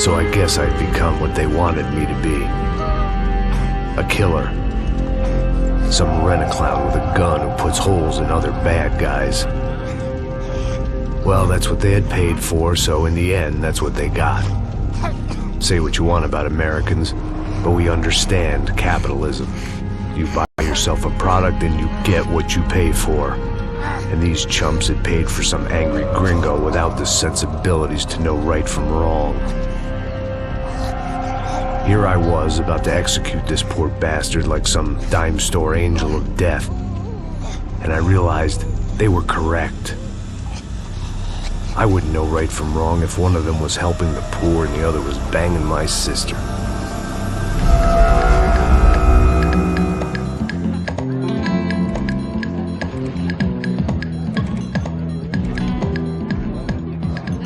So I guess I'd become what they wanted me to be. A killer. Some rent-a-clown with a gun who puts holes in other bad guys. Well, that's what they had paid for, so in the end, that's what they got. Say what you want about Americans, but we understand capitalism. You buy yourself a product and you get what you pay for. And these chumps had paid for some angry gringo without the sensibilities to know right from wrong. Here I was, about to execute this poor bastard like some dime store angel of death. And I realized they were correct. I wouldn't know right from wrong if one of them was helping the poor and the other was banging my sister.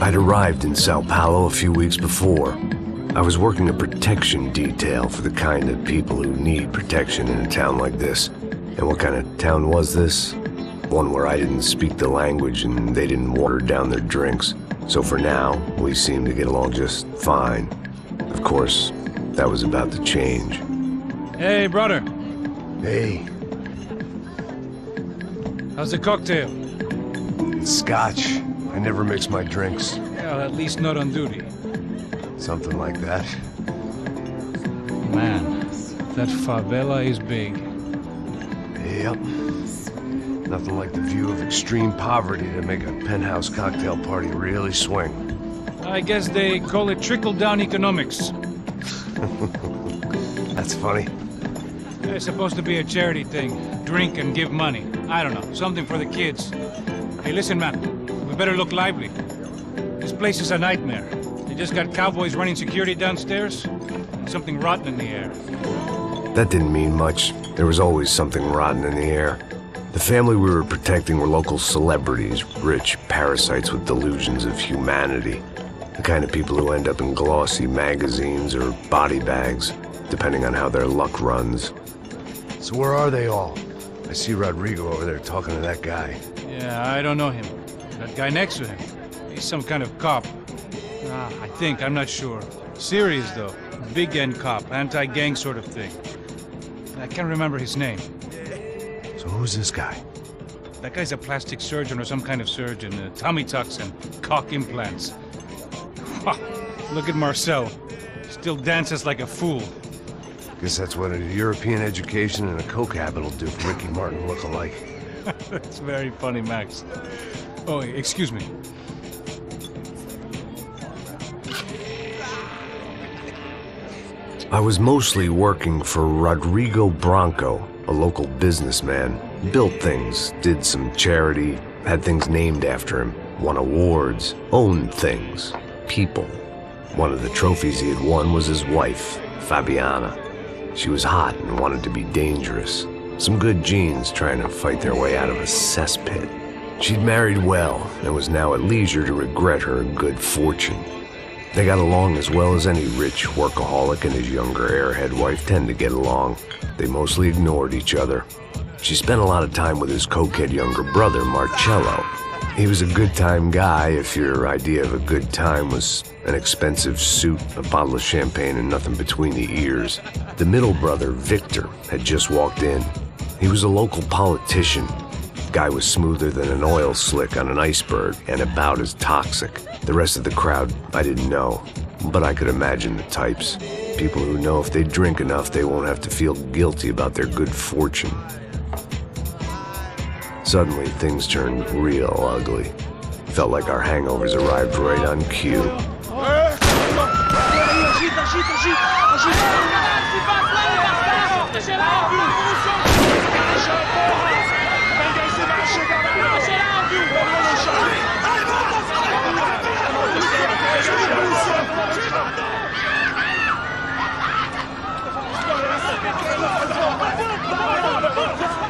I'd arrived in Sao Paulo a few weeks before. I was working a protection detail for the kind of people who need protection in a town like this. And what kind of town was this? One where I didn't speak the language and they didn't water down their drinks. So for now, we seemed to get along just fine. Of course, that was about to change. Hey, brother. Hey. How's the cocktail? It's scotch. I never mix my drinks. Yeah, at least not on duty. Something like that. Man, that favela is big. Yep. Nothing like the view of extreme poverty to make a penthouse cocktail party really swing. I guess they call it trickle-down economics. That's funny. It's supposed to be a charity thing. Drink and give money. I don't know, something for the kids. Hey, listen, man. We better look lively. This place is a nightmare. They just got cowboys running security downstairs, and something rotten in the air. That didn't mean much. There was always something rotten in the air. The family we were protecting were local celebrities, rich parasites with delusions of humanity. The kind of people who end up in glossy magazines or body bags, depending on how their luck runs. So where are they all? I see Rodrigo over there talking to that guy. Yeah, I don't know him. That guy next to him, he's some kind of cop. I think, I'm not sure. Serious, though. Big end cop, anti-gang sort of thing. I can't remember his name. So who's this guy? That guy's a plastic surgeon or some kind of surgeon. Tummy tucks and cock implants. Look at Marcel. Still dances like a fool. Guess that's what a European education and a coke habit will do for Ricky Martin look-alike. That's very funny, Max. Oh, excuse me. I was mostly working for Rodrigo Branco, a local businessman. Built things, did some charity, had things named after him, won awards, owned things, people. One of the trophies he had won was his wife, Fabiana. She was hot and wanted to be dangerous. Some good genes trying to fight their way out of a cesspit. She'd married well and was now at leisure to regret her good fortune. They got along as well as any rich workaholic and his younger airhead wife tend to get along. They mostly ignored each other. She spent a lot of time with his cokehead younger brother, Marcello. He was a good-time guy if your idea of a good time was an expensive suit, a bottle of champagne, and nothing between the ears. The middle brother, Victor, had just walked in. He was a local politician. Guy was smoother than an oil slick on an iceberg and about as toxic. The rest of the crowd, I didn't know, but I could imagine the types. People who know if they drink enough, they won't have to feel guilty about their good fortune. Suddenly, things turned real ugly. Felt like our hangovers arrived right on cue.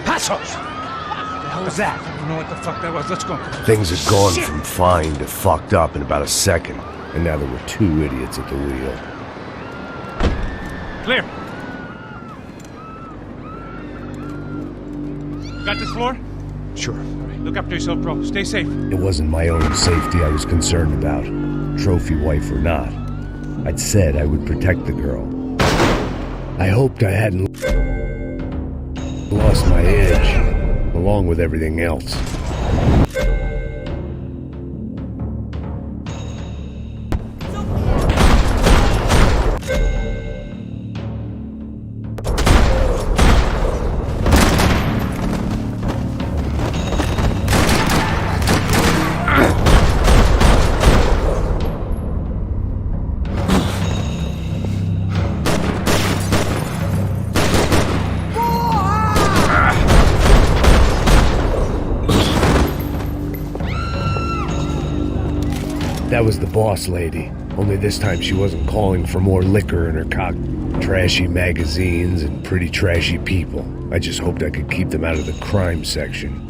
Passos! What was that? I don't know what the fuck that was. Let's go. Things had gone from fine to fucked up in about a second, and now there were two idiots at the wheel. Clear. Got this floor? Sure. All right, look after yourself, bro. Stay safe. It wasn't my own safety I was concerned about, trophy wife or not. I'd said I would protect the girl. I hoped I hadn't lost my edge, along with everything else. That was the boss lady, only this time she wasn't calling for more liquor in her cock. Trashy magazines and pretty trashy people. I just hoped I could keep them out of the crime section.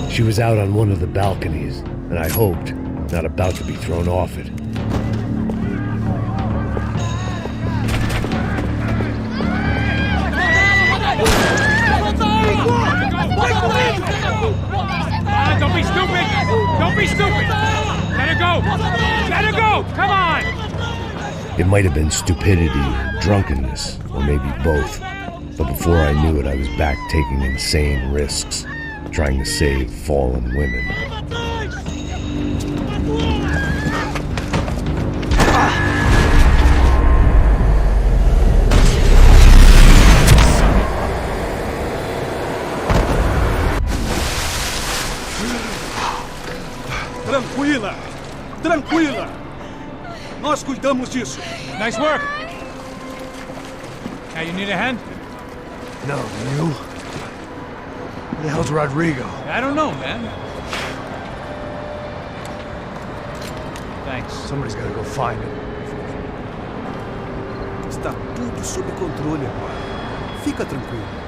She was out on one of the balconies, and I hoped not about to be thrown off it. Don't be stupid! Don't be stupid! Let her go! Let her go! Come on! It might have been stupidity or drunkenness, or maybe both. But before I knew it, I was back taking insane risks, trying to save fallen women. Tranquila! Tranquila! Nós cuidamos disso. Nice work! Now you need a hand? No, you? Who the hell's Rodrigo? I don't know, man. Thanks. Somebody's gotta go find him. Está tudo sob controle agora. Fica tranquilo.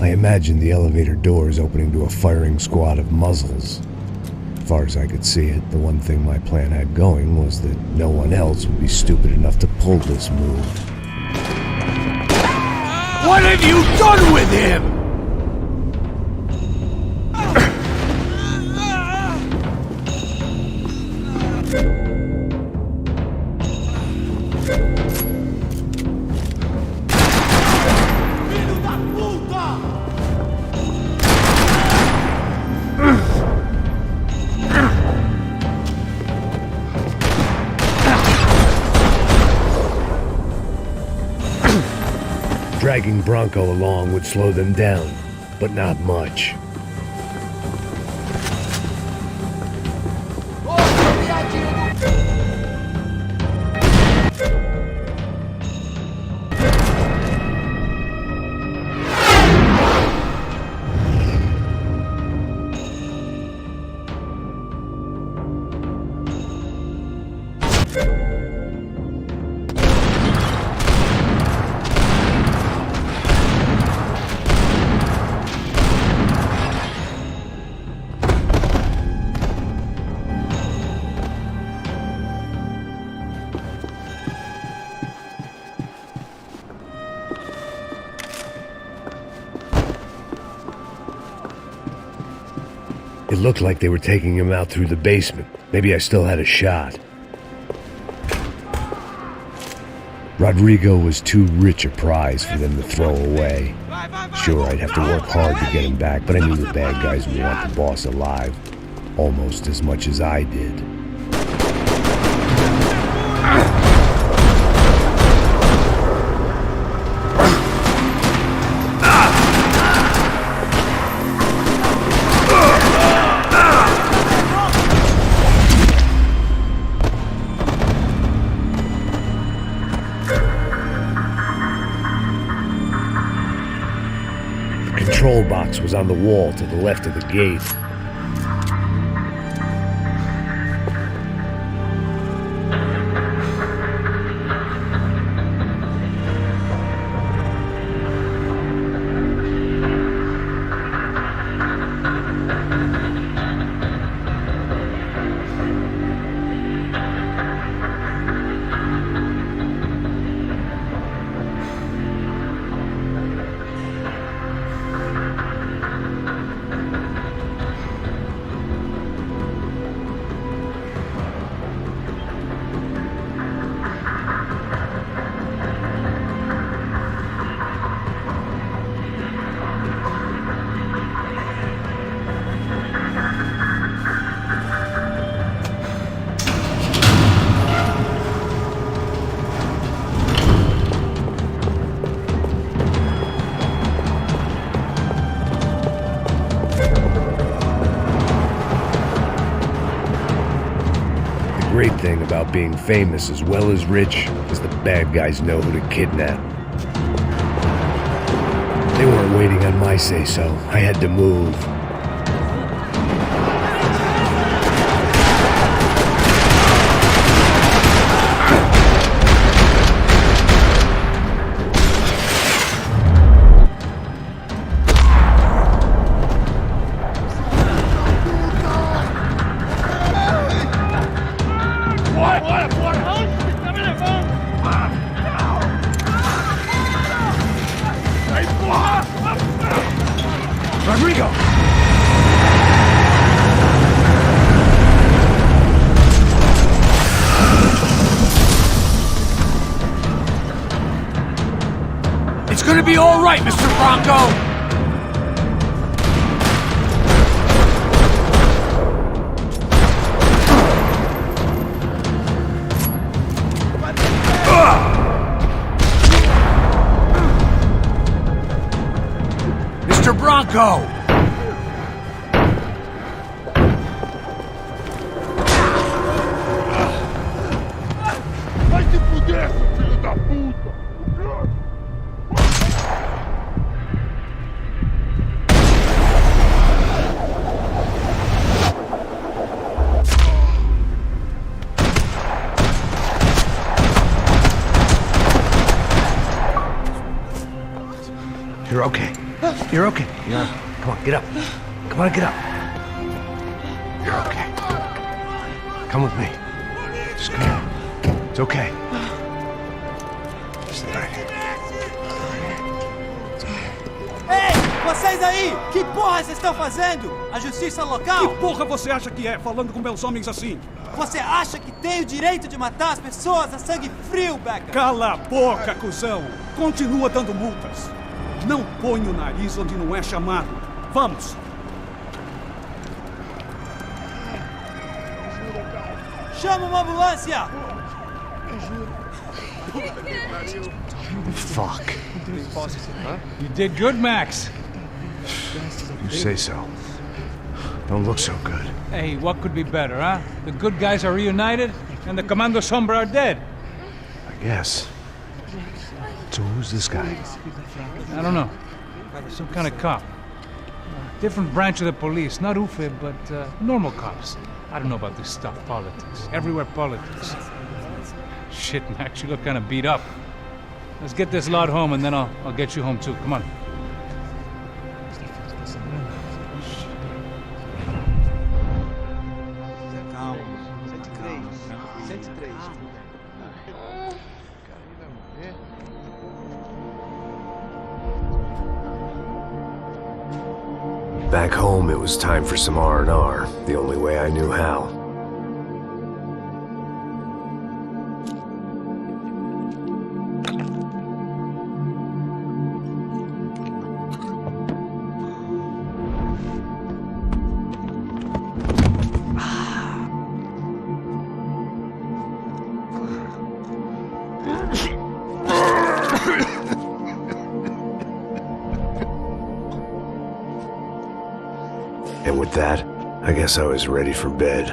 I imagined the elevator doors opening to a firing squad of muzzles. As far as I could see it, the one thing my plan had going was that no one else would be stupid enough to pull this move. What have you done with him? Dragging Bronco along would slow them down, but not much. It looked like they were taking him out through the basement. Maybe I still had a shot. Rodrigo was too rich a prize for them to throw away. Sure, I'd have to work hard to get him back, but I knew the bad guys would want the boss alive almost as much as I did. The control box was on the wall to the left of the gate. great thing about being famous as well as rich is the bad guys know who to kidnap. They weren't waiting on my say-so. I had to move. Rodrigo! It's gonna be all right, Mr. Bronco! Mr. Bronco! Vai se fuder, seu filho da puta! You're okay. You're okay. Yeah. Come on, get up. Come on, get up. You're okay. Come with me. Just come. It's okay. Just right here. Ei, vocês aí! Que porra vocês estão fazendo? A justiça local? Que porra você acha que é, falando com meus homens assim? Você acha que tem o direito de matar as pessoas a sangue frio, Becker? Cala a boca, cuzão! Continua dando multas. Não põe o nariz onde não é chamado. Vamos! Chama uma ambulância! Fuck. You did good, Max. You say so. Don't look so good. Hey, what could be better, huh? The good guys are reunited, and the Commando Sombra are dead. I guess. So who's this guy? I don't know. Some kind of cop. Different branch of the police. Not Ufe, but normal cops. I don't know about this stuff. Politics. Everywhere politics. Shit, Max, you look kind of beat up. Let's get this lot home, and then I'll get you home too. Come on. Back home, it was time for some R&R, the only way I knew how. And with that, I guess I was ready for bed.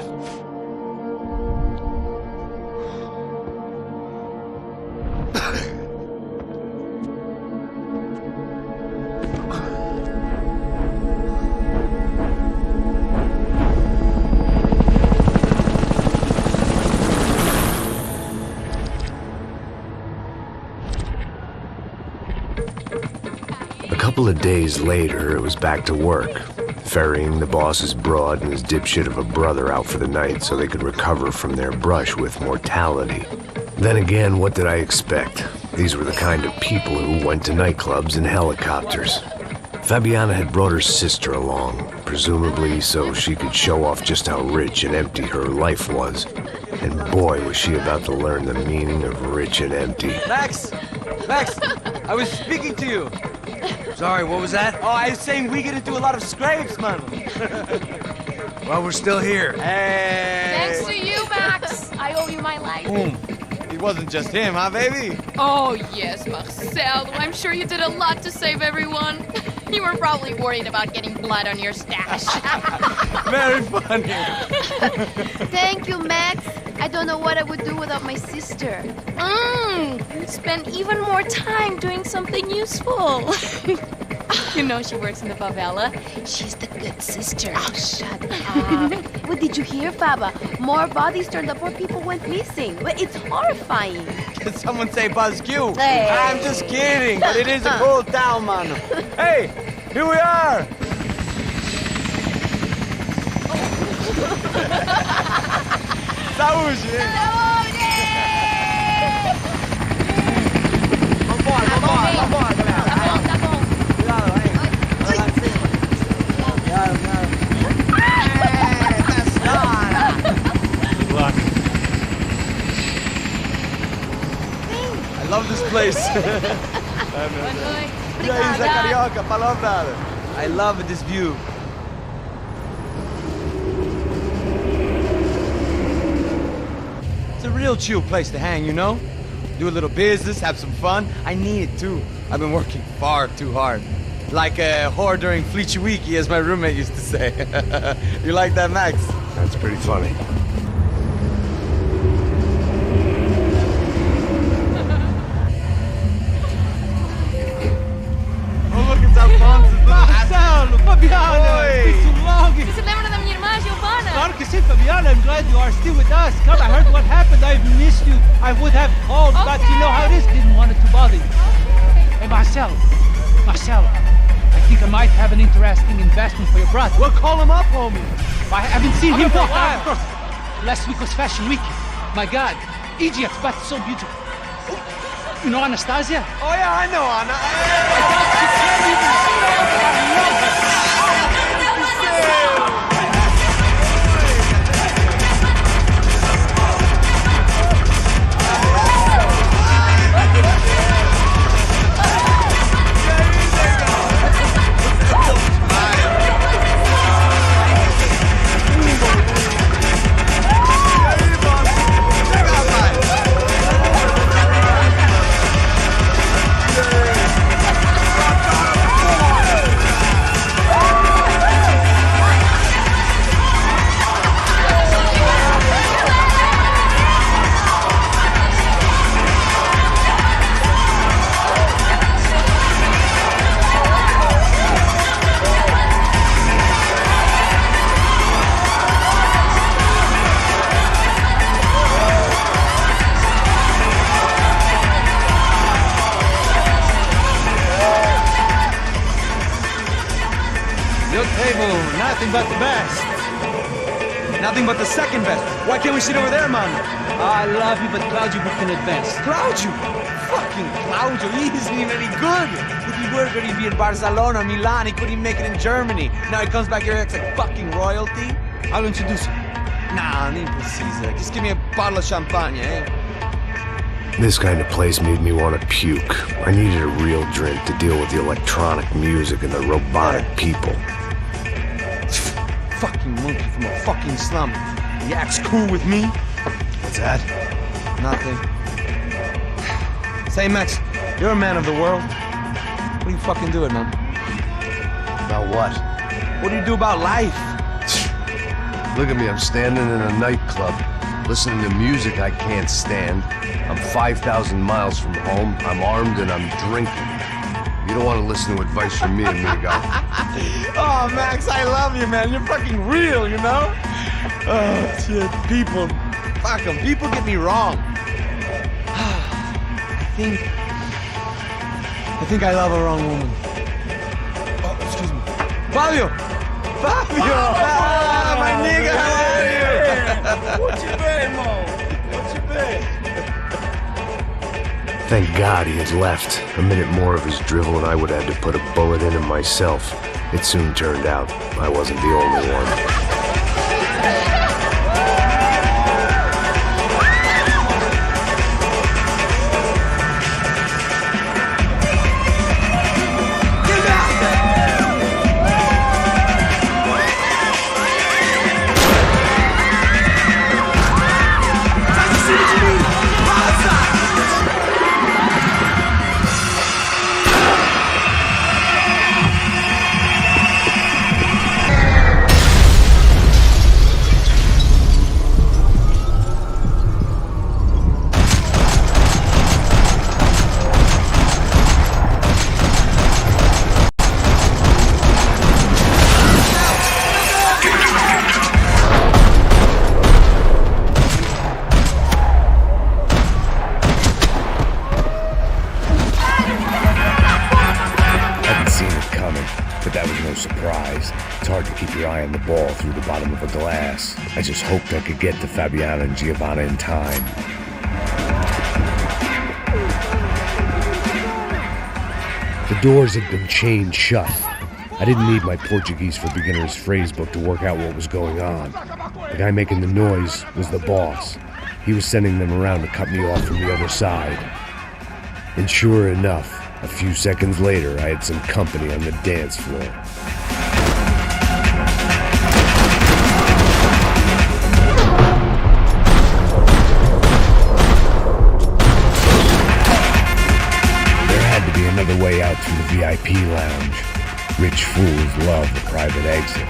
A couple of days later, it was back to work. Ferrying the boss's broad and his dipshit of a brother out for the night so they could recover from their brush with mortality. Then again, what did I expect? These were the kind of people who went to nightclubs in helicopters. Fabiana had brought her sister along, presumably so she could show off just how rich and empty her life was. And boy, was she about to learn the meaning of rich and empty. Max! Max! I was speaking to you! Sorry, what was that? Oh, I was saying we get into a lot of scrapes, man. Well, we're still here. Hey! Thanks to you, Max. I owe you my life. It wasn't just him, huh, baby? Oh, yes, Marcel. I'm sure you did a lot to save everyone. You were probably worried about getting blood on your stash. Very funny. Thank you, Max. I I don't know what I would do without my sister. Spend even more time doing something useful. You know she works in the favela. She's the good sister. Oh, shut up. What did you hear, Faba? More bodies turned up, more people went missing. It's horrifying. Did someone say Buzz Q? Hey. I'm just kidding, but it is a cool town, man. Hey, here we are. Saúde! Vambora, galera. Tá bom. Cuidado, aí. Vai lá em cima. Cuidado. That's not. Good luck. I love this place. E aí, Zé Carioca, falou, brother. I love this view. It's a real chill place to hang, you know? Do a little business, have some fun. I need it too. I've been working far too hard. Like a whore during Fleechy Weeky, as my roommate used to say. You like that, Max? That's pretty funny. Oh, look, it's Alfonso's little Marcelo, Fabiana, Oi. it's been too long. Você lembra da minha irmã, Giovanna? Claro que sim, Fabiana. I'm glad you are still with us. Come, I heard what happened. I've missed you. I would have called, but you know how it is. Didn't want it to bother you. Hey, Marcelo, I think I might have an interesting investment for your brother. Well, call him up, homie. I haven't seen him for a while. Of course. Last week was Fashion Week. My God, Egypt, but so beautiful. You know Anastasia? Oh, yeah, I know, Anna. I doubt you can't even spell, but I love her. Your table, nothing but the best. Nothing but the second best. Why can't we sit over there, man? I love you, but Claudio booked in advance. Claudio! Fucking Claudio, he isn't even any good. If he were good, he'd be in Barcelona, Milan, he couldn't even make it in Germany. Now he comes back here, acts like fucking royalty. I'll introduce you. Nah, nem precisa. Just give me a bottle of champagne, eh? This kind of place made me want to puke. I needed a real drink to deal with the electronic music and the robotic people. Fucking monkey from a fucking slum. He acts cool with me. What's that? Nothing. Say, Max, you're a man of the world. What are you fucking doing, man? About what? What do you do about life? Look at me, I'm standing in a nightclub, listening to music I can't stand. I'm 5,000 miles from home, I'm armed and I'm drinking. You don't want to listen to advice from me, amigo. Oh, Max, I love you, man. You're fucking real, you know? Oh, shit. People. Fuck them. People get me wrong. I think I love a wrong woman. Oh, excuse me. Fabio! Fabio! Ah, my nigga, how are you? What you been, Mo? What you been? Thank God he had left. A minute more of his drivel and I would have had to put a bullet in him myself. It soon turned out I wasn't the only one. eye on the ball through the bottom of a glass. I just hoped I could get to Fabiana and Giovanna in time. The doors had been chained shut. I didn't need my Portuguese for Beginners phrase book to work out what was going on. The guy making the noise was the boss. He was sending them around to cut me off from the other side. And sure enough, a few seconds later, I had some company on the dance floor. Another way out through the VIP lounge. Rich fools love the private exit.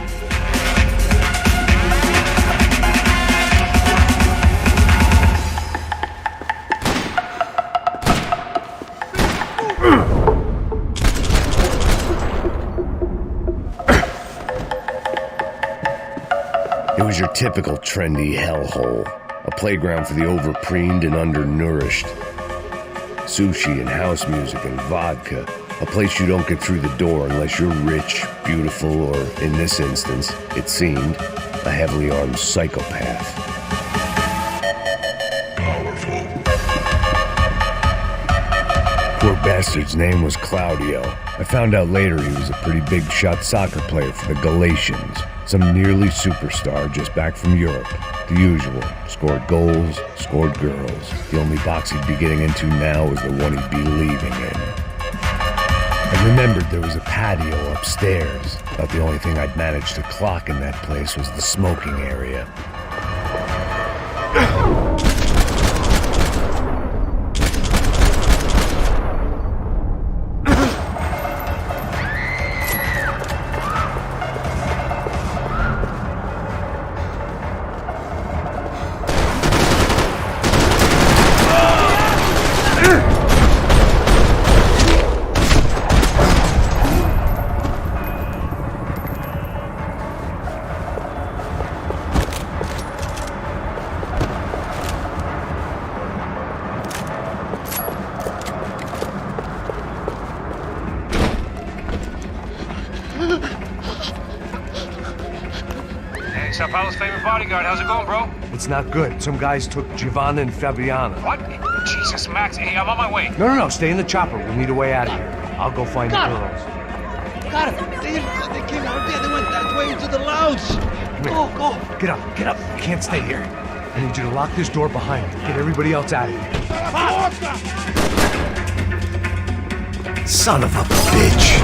It was your typical trendy hellhole, a playground for the overpreened and undernourished. Sushi and house music and vodka. A place you don't get through the door unless you're rich, beautiful, or, in this instance, it seemed, a heavily armed psychopath. Poor bastard's name was Claudio. I found out later he was a pretty big shot soccer player for the Galatians. Some nearly superstar just back from Europe. The usual. Scored goals, scored girls. The only box he'd be getting into now was the one he'd be leaving in. I remembered there was a patio upstairs. About the only thing I'd managed to clock in that place was the smoking area. Sao Paulo's favorite bodyguard. How's it going, bro? It's not good. Some guys took Giovanna and Fabiana. What? Jesus, Max. Hey, I'm on my way. No. Stay in the chopper. We need a way out of here. I'll go find the girls. Got him. They came out there. They went that way into the lounge. Go. Get up. You can't stay here. I need you to lock this door behind you. Get everybody else out of here. Son of a bitch.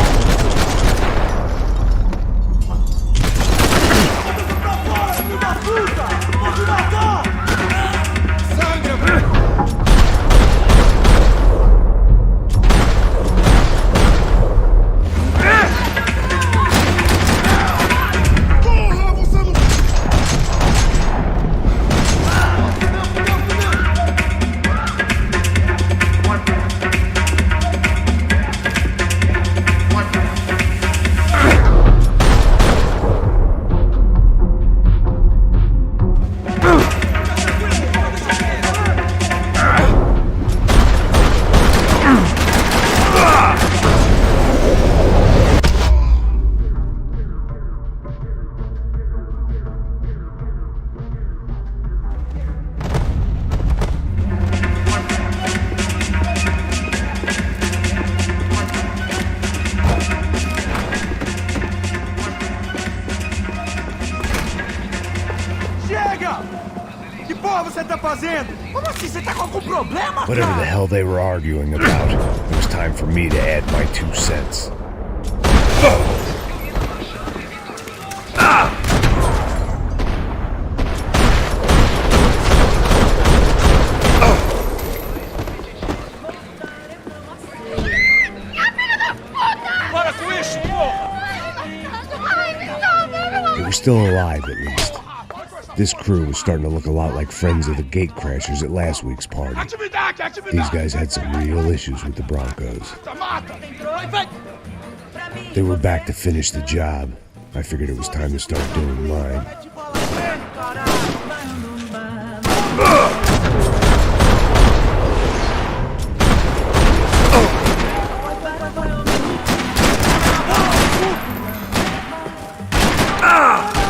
Whatever the hell they were arguing about, it was time for me to add my 2 cents. They were still alive, at least. This crew was starting to look a lot like friends of the gatecrashers at last week's party. These guys had some real issues with the Broncos. They were back to finish the job. I figured it was time to start doing mine. Ah!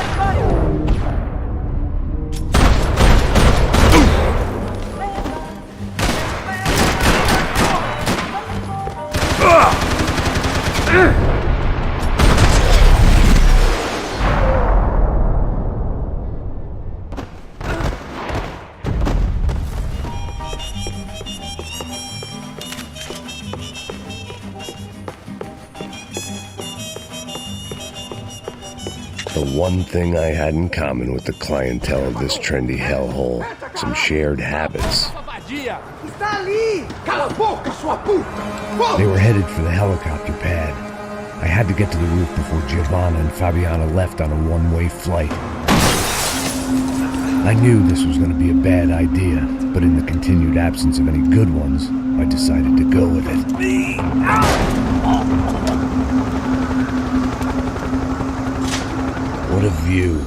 The one thing I had in common with the clientele of this trendy hellhole, some shared habits. They were headed for the helicopter pad. I had to get to the roof before Giovanna and Fabiana left on a one-way flight. I knew this was going to be a bad idea, but in the continued absence of any good ones, I decided to go with it. What a view.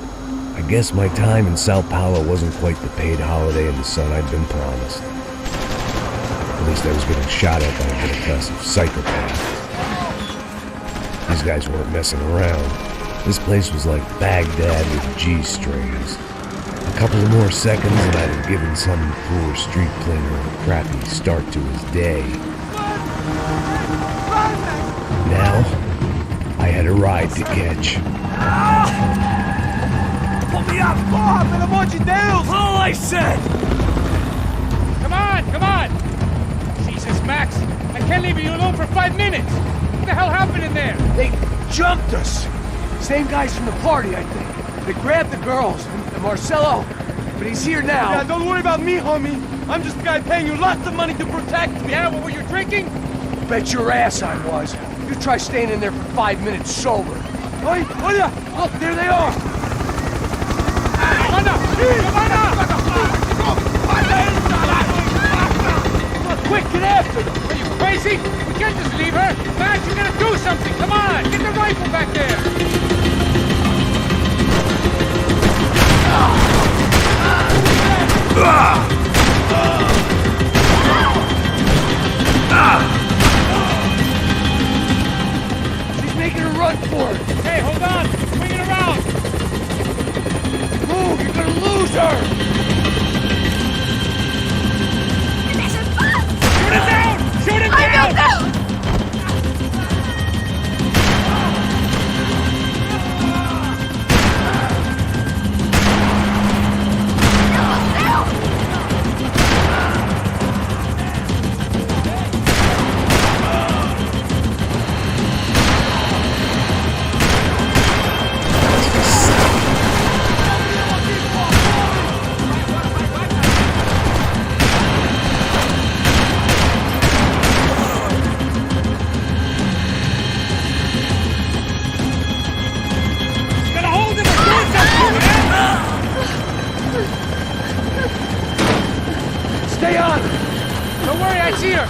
I guess my time in Sao Paulo wasn't quite the paid holiday in the sun I'd been promised. At least I was getting shot at by a middle-class psychopath. These guys weren't messing around. This place was like Baghdad with G-strings. A couple of more seconds and I'd have given some poor street cleaner a crappy start to his day. Now, I had a ride to catch. Pull me up! Porra, pelo amor de Deus! All I said! Come on, come on! Jesus, Max, I can't leave you alone for 5 minutes! What the hell happened in there? They jumped us! Same guys from the party, I think. They grabbed the girls, and Marcelo, but he's here now. Yeah, don't worry about me, homie. I'm just the guy paying you lots of money to protect me. Yeah, what were you drinking? Bet your ass I was. You try staying in there for 5 minutes sober. Oi, olha! Look, there they are! Quick, get after them! Are you crazy? We can't just leave her! Max, you gotta do something! Come on! Get the rifle back there! She's making a run for it! Hey, hold on! Swing it around! Move! You're gonna lose her! Shoot it down! Shoot it down! Stay on! Don't worry, I see her!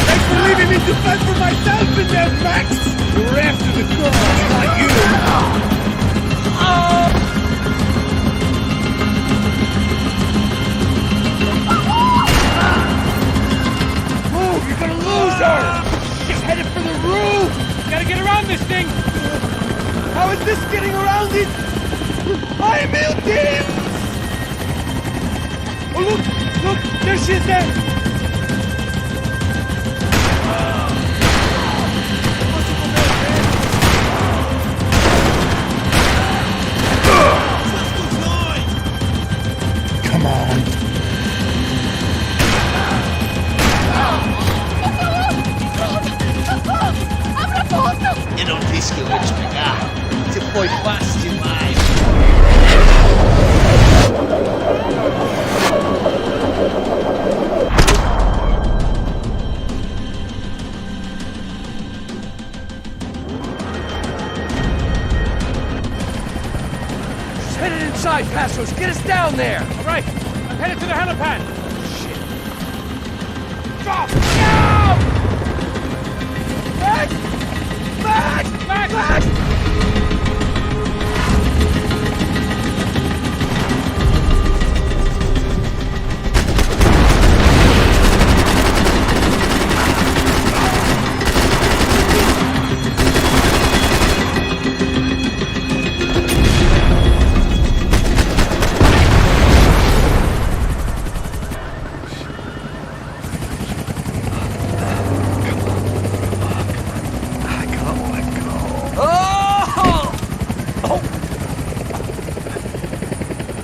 Thanks for leaving me to fend for myself in there, Max! You were after the girls, not you! Move! You're gonna lose her! She's headed for the roof! Gotta get around this thing! How is this getting around it? I am ill team! Oh, look! Look! There she is there! Come on. Eu não disse que eu ia te pegar. Você foi fácil demais. She's headed inside, Passos! Get us down there! All right, I'm headed to the helipad! Shit! Drop! No! Max! Max! Max! Max!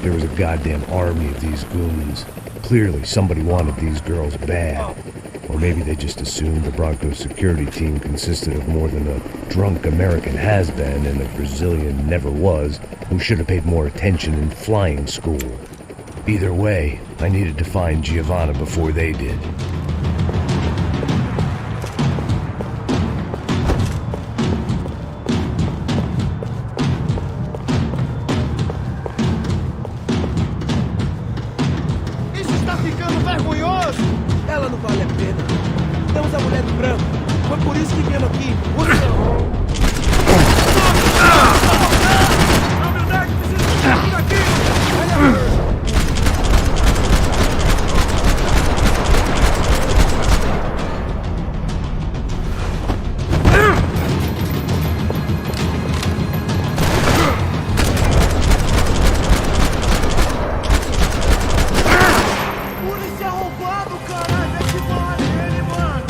There was a goddamn army of these goons. Clearly, somebody wanted these girls bad. Or maybe they just assumed the Broncos security team consisted of more than a drunk American has-been and a Brazilian never-was who should have paid more attention in flying school. Either way, I needed to find Giovanna before they did. Isso está ficando vergonhoso! Ela não vale a pena. Temos a mulher do branco. Foi por isso que viemos aqui. A humildade precisa sair daqui! Polícia roubado, caralho! Vê que porra dele, mano!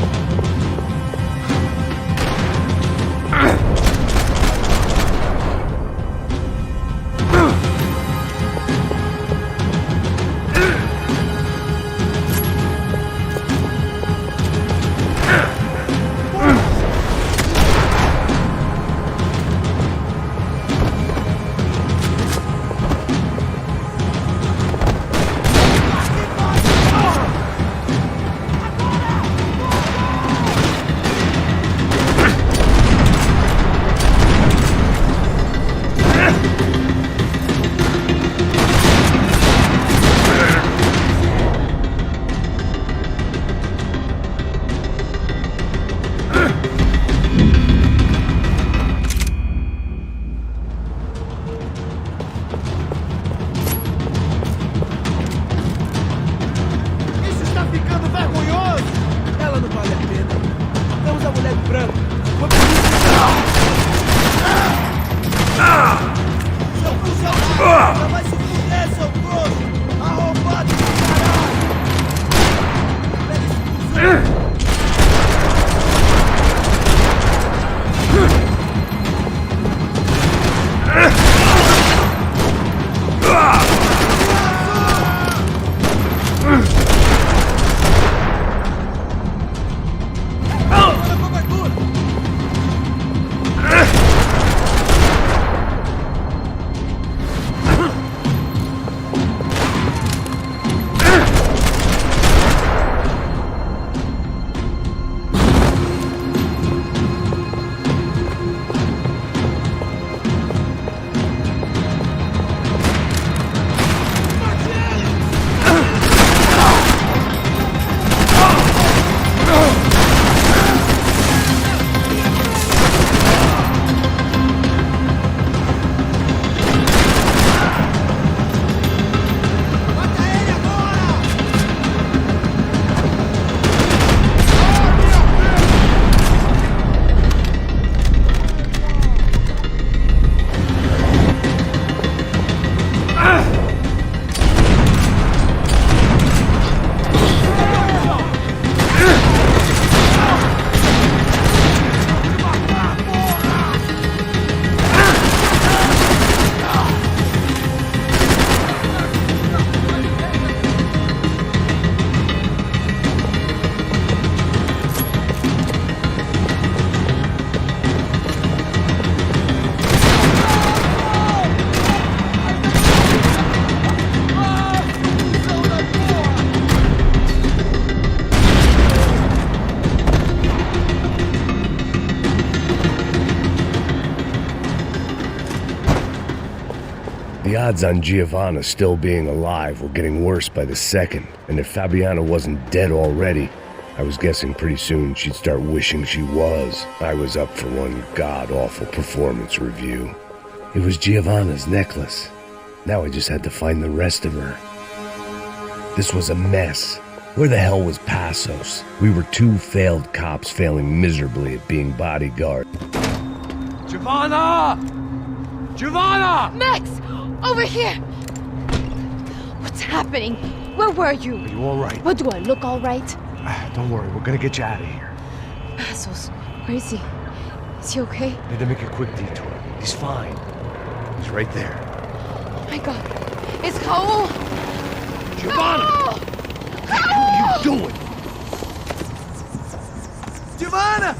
Isso está ficando vergonhoso! Ela não vale a pena. Temos a mulher do branco. Foi por isso que... Seu funcionário! Vai se fuder, seu grosso! Arrombado do caralho! Pega esse cuzão! The odds on Giovanna still being alive were getting worse by the second, and if Fabiana wasn't dead already, I was guessing pretty soon she'd start wishing she was. I was up for one god-awful performance review. It was Giovanna's necklace. Now I just had to find the rest of her. This was a mess. Where the hell was Passos? We were two failed cops failing miserably at being bodyguard. Giovanna! Giovanna! Max! Over here! What's happening? Where were you? Are you all right? What, do I look all right? Don't worry, we're gonna get you out of here. Passos, where is he? Is he okay? Need to make a quick detour. He's fine. He's right there. Oh my God. It's Raul! Giovanna! Raul! What are you doing? Giovanna!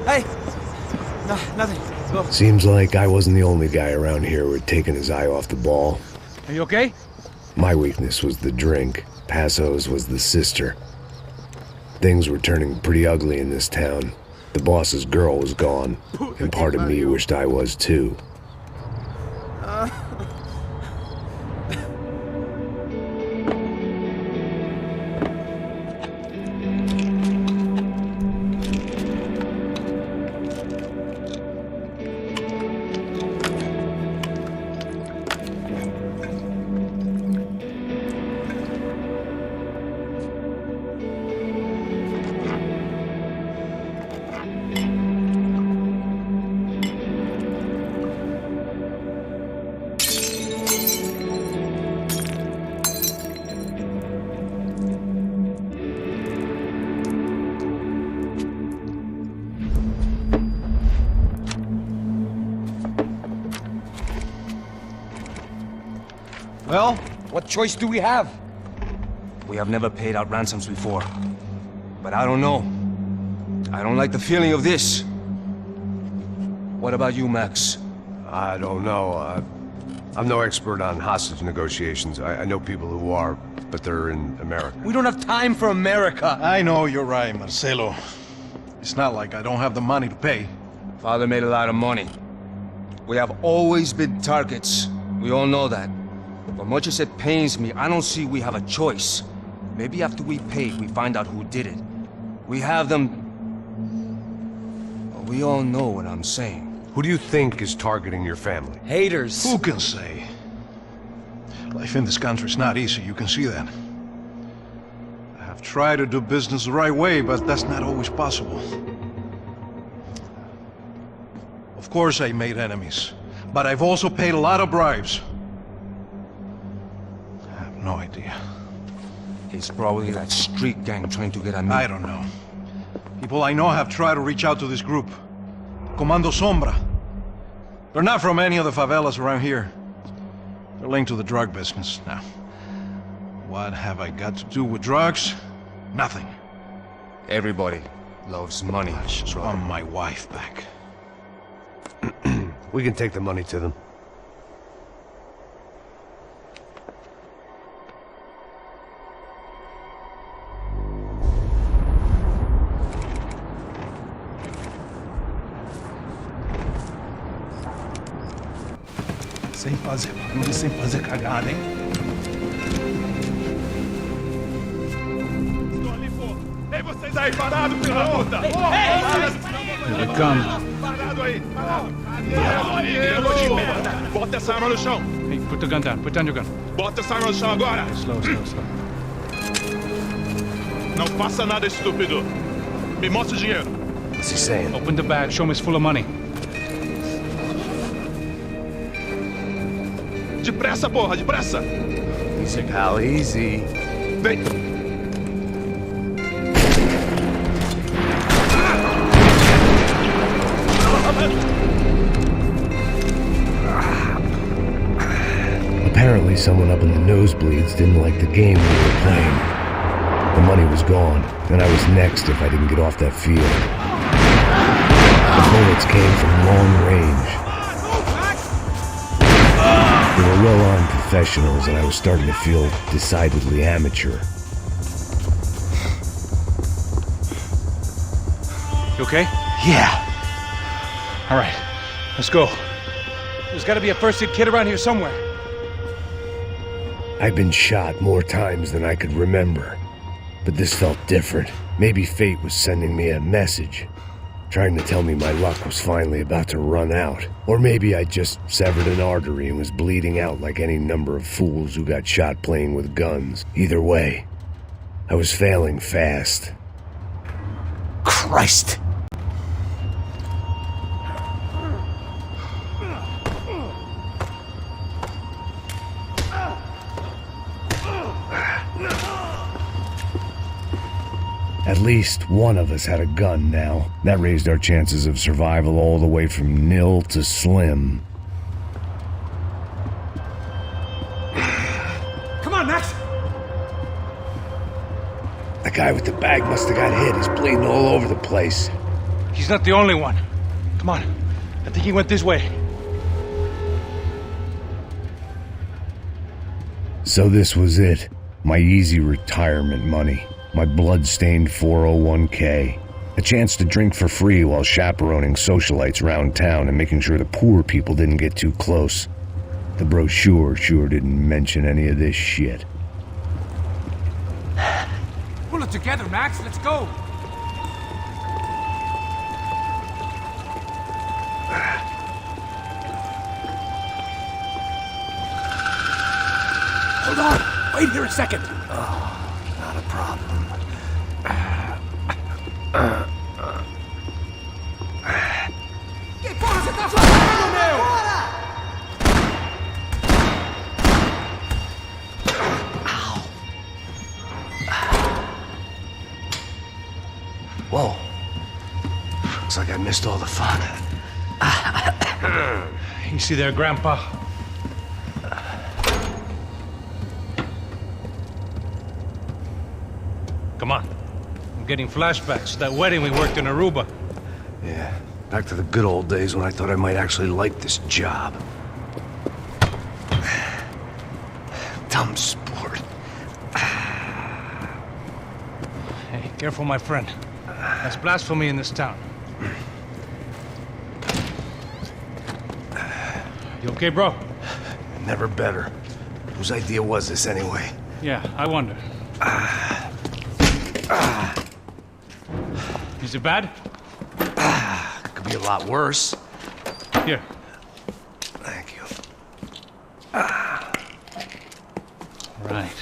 Hey! No, nothing. Go. Seems like I wasn't the only guy around here who had taken his eye off the ball. Are you okay? My weakness was the drink. Passo's was the sister. Things were turning pretty ugly in this town. The boss's girl was gone, and part of me wished I was too. Well, what choice do we have? We have never paid out ransoms before. But I don't know. I don't like the feeling of this. What about you, Max? I don't know. I'm no expert on hostage negotiations. I know people who are, but they're in America. We don't have time for America. I know you're right, Marcelo. It's not like I don't have the money to pay. Father made a lot of money. We have always been targets. We all know that. But much as it pains me, I don't see we have a choice. Maybe after we pay, we find out who did it. We have them... Well, we all know what I'm saying. Who do you think is targeting your family? Haters. Who can say? Life in this country is not easy, you can see that. I have tried to do business the right way, but that's not always possible. Of course I made enemies, but I've also paid a lot of bribes. I have no idea. It's probably that street gang trying to get at me. I don't know. People I know have tried to reach out to this group. Comando Sombra. They're not from any of the favelas around here. They're linked to the drug business. Now, what have I got to do with drugs? Nothing. Everybody loves money. I just want my wife back. We can take the money to them. Sem fazer barulho, sem fazer cagada, hein? Estou ali, pô! Ei, vocês aí, parados, filho da puta! Here we come. Parado aí, parado! De merda! Bota essa arma no chão! Hey, put the gun down. Put down your gun. Bota essa arma no chão agora! Slow. Não faça nada, estúpido! Me mostra o dinheiro! What's he saying? Open the bag. Show me it's full of money. Depressa, porra, depressa! Easy, pal, easy. Vem! Apparently someone up in the nosebleeds didn't like the game we were playing. The money was gone, and I was next if I didn't get off that field. The bullets came from long range. They were well-armed professionals, and I was starting to feel decidedly amateur. You okay? Yeah. All right. Let's go. There's got to be a first aid kit around here somewhere. I'd been shot more times than I could remember, but this felt different. Maybe fate was sending me a message, trying to tell me my luck was finally about to run out. Or maybe I just severed an artery and was bleeding out like any number of fools who got shot playing with guns. Either way, I was failing fast. Christ! At least one of us had a gun now. That raised our chances of survival all the way from nil to slim. Come on, Max! I That guy with the bag must have got hit. He's bleeding all over the place. He's not the only one. Come on. I think he went this way. So this was it. My easy retirement money. My blood-stained 401k. A chance to drink for free while chaperoning socialites around town and making sure the poor people didn't get too close. The brochure sure didn't mention any of this shit. Pull it together, Max. Let's go. Hold on. Wait here a second. Oh, not a problem. Que porra você tá fazendo, meu? Whoa. Looks like I missed all the fun. Easy there, Grandpa. Come on. I'm getting flashbacks to that wedding we worked in Aruba. Yeah, back to the good old days when I thought I might actually like this job. Dumb sport. Hey, careful, my friend. That's blasphemy in this town. You okay, bro? Never better. Whose idea was this anyway? Yeah, I wonder. Is it bad? Could be a lot worse. Here. Thank you. Right.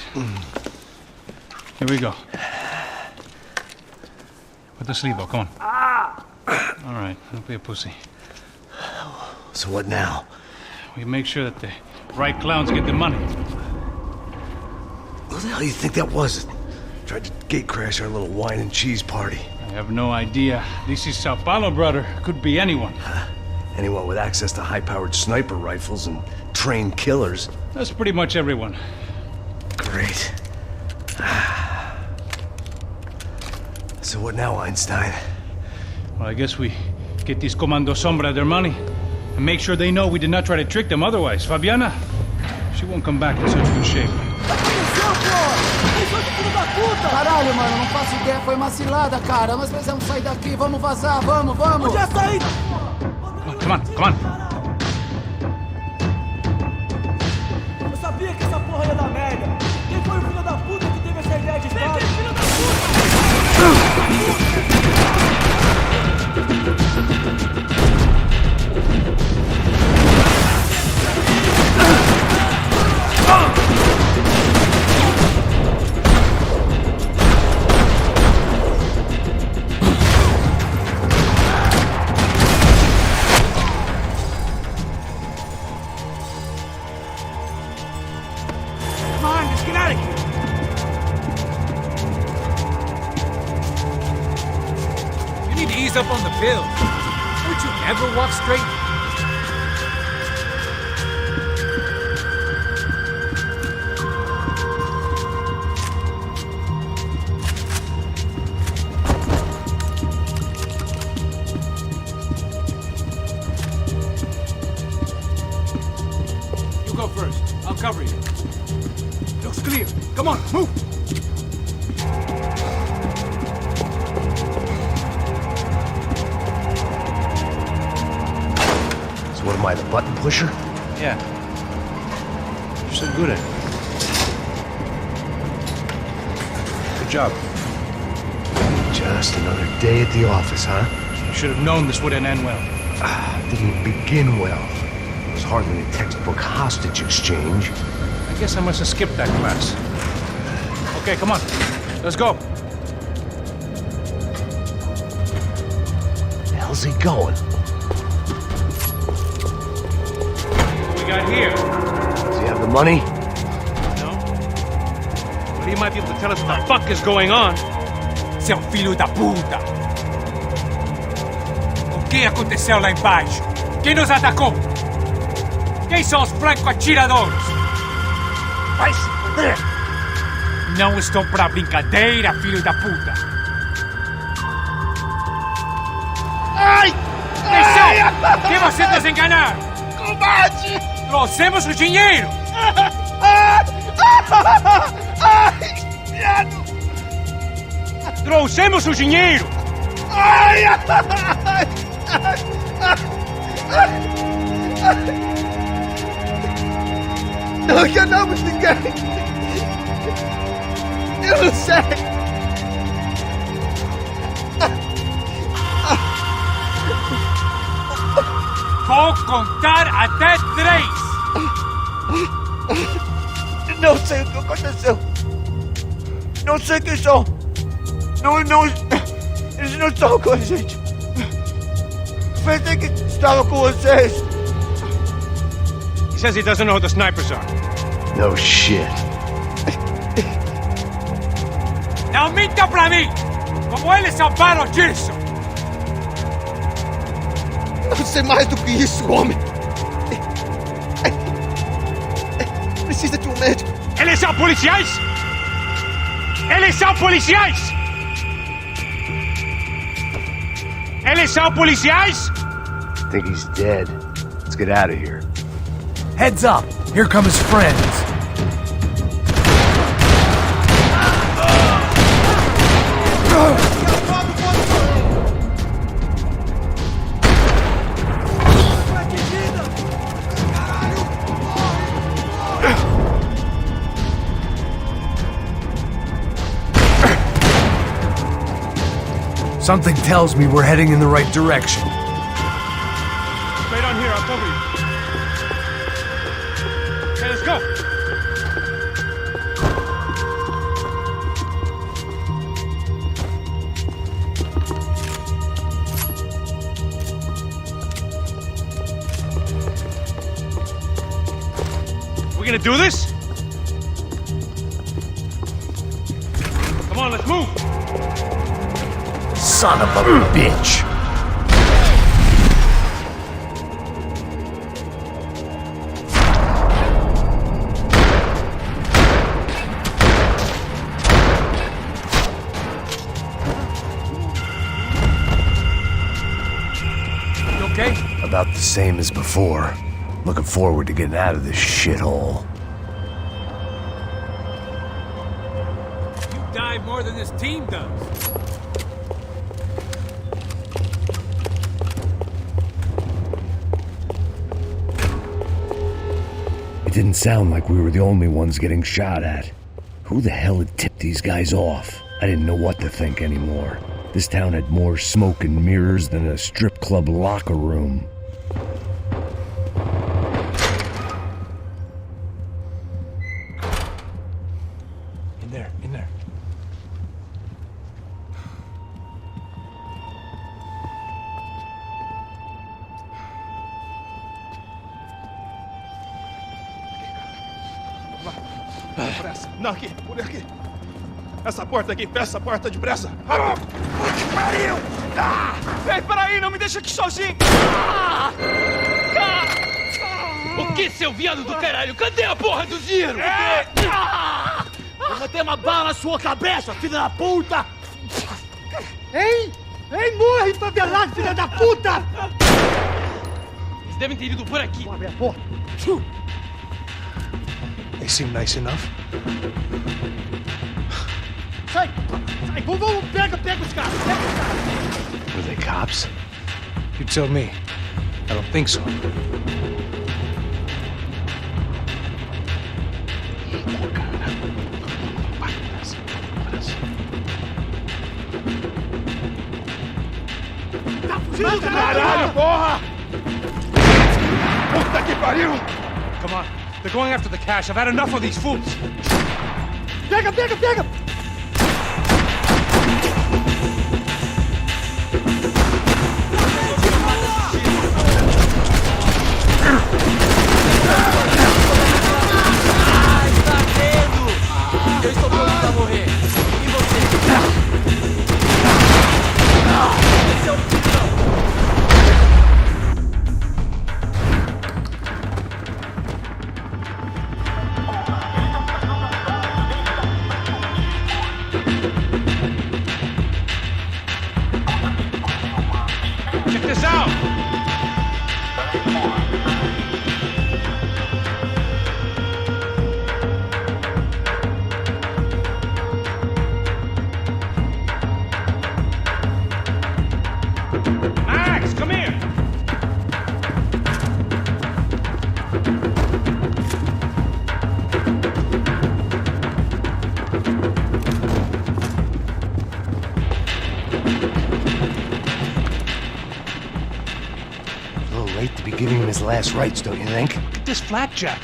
Here we go. Put the sleeve on, come on. All right, don't be a pussy. So what now? We make sure that the right clowns get the money. Who the hell do you think that was? Tried to gate crash our little wine and cheese party. I have no idea. This is Sao Paulo, brother. Could be anyone. Anyone with access to high-powered sniper rifles and trained killers. That's pretty much everyone. Great. So what now, Einstein? Well, I guess we get these Comando Sombra their money and make sure they know we did not try to trick them otherwise. Fabiana, she won't come back in such good shape. Caralho, mano, não faço ideia, foi uma cilada, cara. Nós precisamos sair daqui, vamos vazar, vamos! Onde é a saída? Come on, come on. Eu sabia que essa porra ia dar merda. Quem foi o filho da puta que teve essa ideia de estar? Filho da Up on the bill. Would you ever walk straight? You go first. I'll cover you. Looks clear. Come on, move! What am I, the button pusher? Yeah. You're so good at it. Good job. Just another day at the office, huh? You should have known this wouldn't end well. Didn't begin well. It was hardly a textbook hostage exchange. I guess I must have skipped that class. Okay, come on. Let's go. Where the hell's he going? Got here. Does he have the money? No. But he might be able to tell us what the fuck is going on. Seu filho da puta! O que aconteceu lá embaixo? Quem nos atacou? Quem são os franco-atiradores? Vai se fuder! Não estou pra brincadeira, filho da puta! Ai! Atenção! Que você desenganar! Combate! Trouxemos o dinheiro! Ai! Viado! Trouxemos o dinheiro! Ai! Não enganamos ninguém! Eu não sei! Vou contar até 3! Não sei o que aconteceu! Não sei quem são! Não... Eles não estão com a gente! Pensei que estava com vocês! He says he doesn't know who the snipers are. No shit. Não minta pra mim! Como eles salvaram disso! Não sei mais do que isso, homem! Precisa de um médico! Eles são policiais? Eles são policiais? Eles são policiais? I think he's dead. Let's get out of here. Heads up! Here come his friends! Something tells me we're heading in the right direction. Stay down here, I'll cover you. Okay, let's go. We gonna do this? Come on, let's move. Son of a bitch! You okay? About the same as before. Looking forward to getting out of this shithole. You die more than this team does. It didn't sound like we were the only ones getting shot at. Who the hell had tipped these guys off? I didn't know what to think anymore. This town had more smoke and mirrors than a strip club locker room. In there, in there. Pressa. Não, aqui, por aqui. Essa porta aqui, fecha essa porta depressa. Rápido. Que pariu! Ei, peraí, não me deixa aqui sozinho. O que, seu viado do caralho? Cadê a porra do tiro? Vou meter uma bala na sua cabeça, filha da puta! Ei! Ei, morre, favelado, filha da puta! Eles devem ter ido por aqui. Vamos abrir a porta. They seem nice enough. Sai! Sai! Vamos, pega os caras! Pega os caras! Were they cops? You tell me. I don't think so. Caralho, porra! Puta que pariu! Come on. They're going after the cash. I've had enough of these fools. Pega! Eu estou pronto pra morrer. E você? Esse é o filho. little late to be giving him his last rites, don't you think? This flakjack.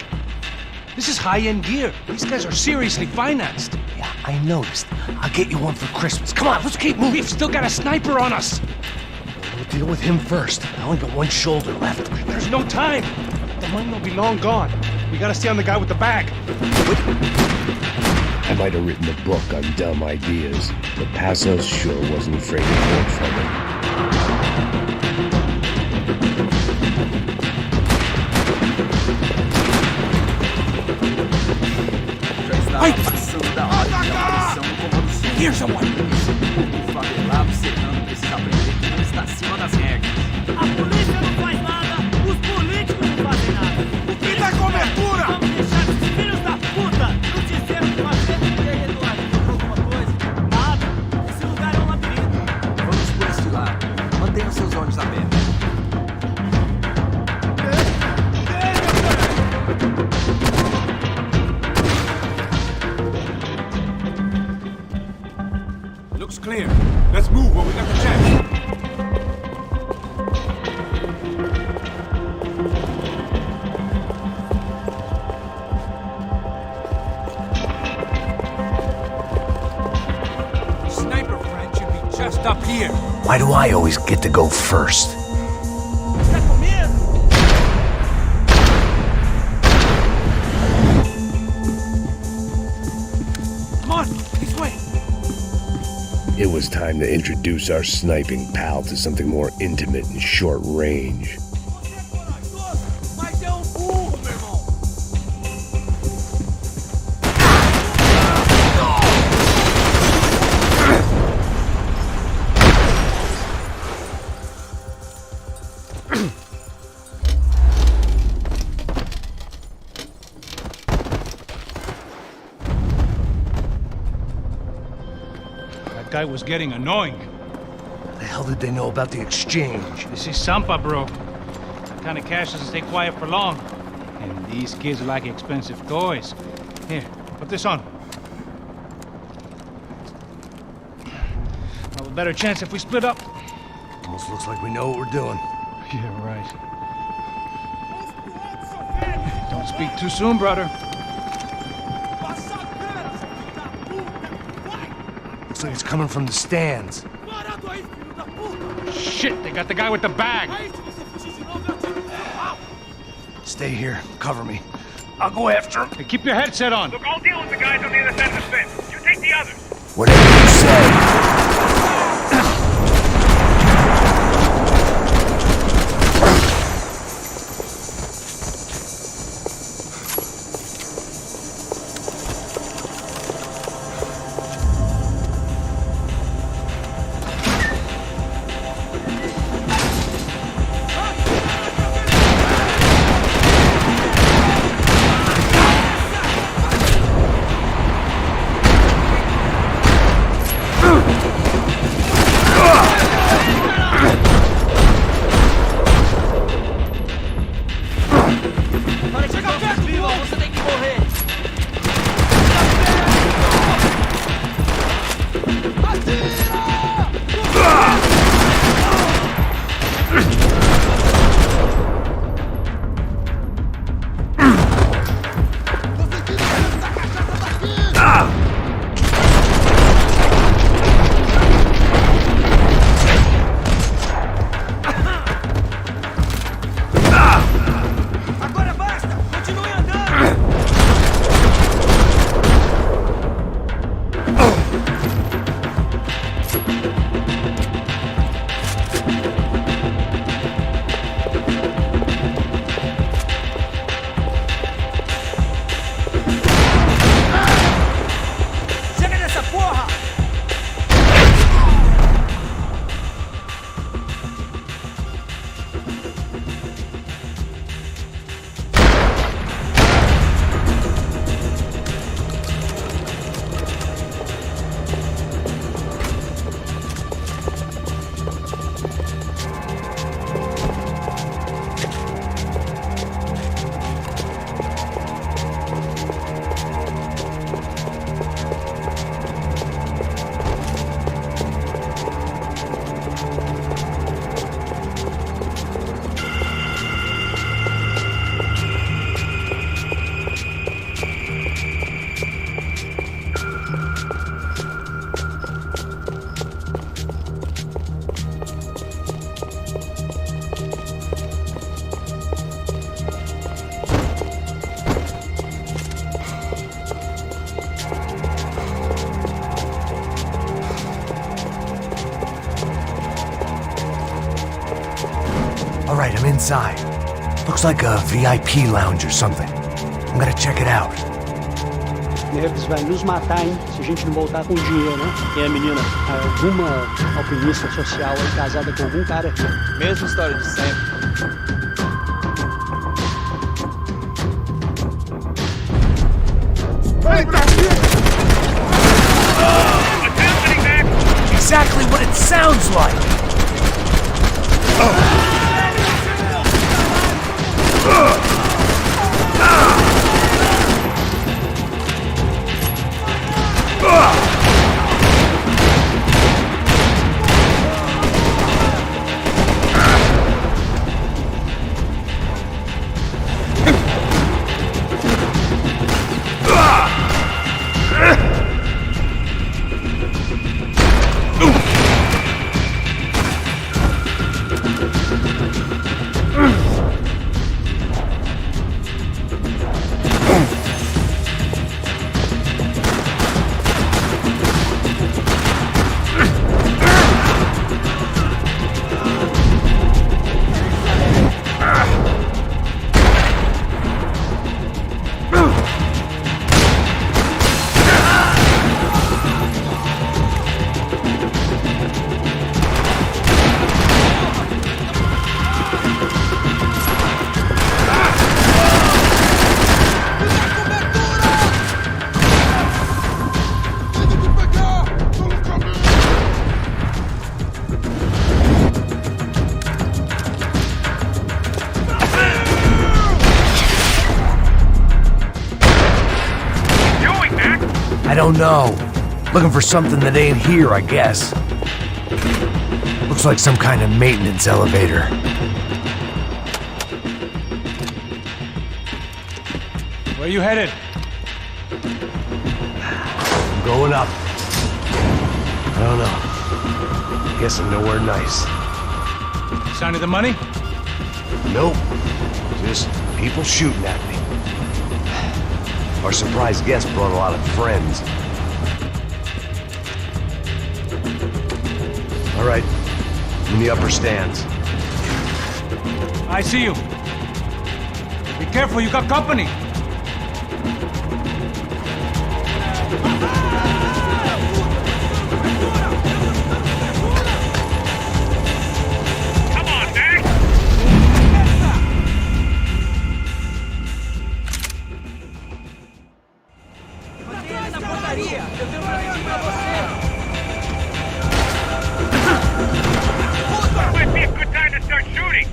This is high-end gear. These guys are seriously financed. Yeah, I noticed. I'll get you one for Christmas. Come on, let's keep moving. We've still got a sniper on us. We'll deal with him first. I only got one shoulder left. There's no time. The money will be long gone. We gotta stay on the guy with the bag. I might have written a book on dumb ideas, but Passos sure wasn't afraid to quote from it. Here's someone! O favelado serrano precisa aprender que não está acima das regras. A polícia não faz nada, os políticos não fazem nada. Me dá cobertura! Vamos deixar esses filhos da puta não disseram que nós temos que ter Eduardo. Alguma coisa? Nada. Esse lugar é um labirinto. Vamos por este lado. Mantenham seus olhos abertos. Looks clear. Let's move while we got the chance. Sniper friend should be just up here. Why do I always get to go first? Come on, this way. It was time to introduce our sniping pal to something more intimate and short range. Mas é um burro, meu irmão. That guy was getting annoying. How the hell did they know about the exchange? This is Sampa, bro. That kind of cash doesn't stay quiet for long. And these kids like expensive toys. Here, put this on. We'll have a better chance if we split up. Almost looks like we know what we're doing. Yeah, right. Don't speak too soon, brother. Looks like it's coming from the stands. Shit, they got the guy with the bag. Stay here. Cover me. I'll go after him. Hey, keep your headset on. Look, I'll deal with the guys on the other side of the fence. You take the others. Whatever you say. inside. Looks like a VIP lounge or something. I'm gonna check it out. Nerves vai nos matar, hein? Se a gente não voltar com dinheiro, né? E a menina, alguma alpinista social aí casada com algum cara aqui. Mesma história de sempre. Exactly what it sounds like! I don't know. Looking for something that ain't here, I guess. Looks like some kind of maintenance elevator. Where you headed? I'm going up. I don't know. Guessing nowhere nice. Sign of the money? Nope. Just people shooting at me. Our surprise guest brought a lot of friends. All right, in the upper stands. I see you. Be careful, you got company. Might be a good time to start shooting.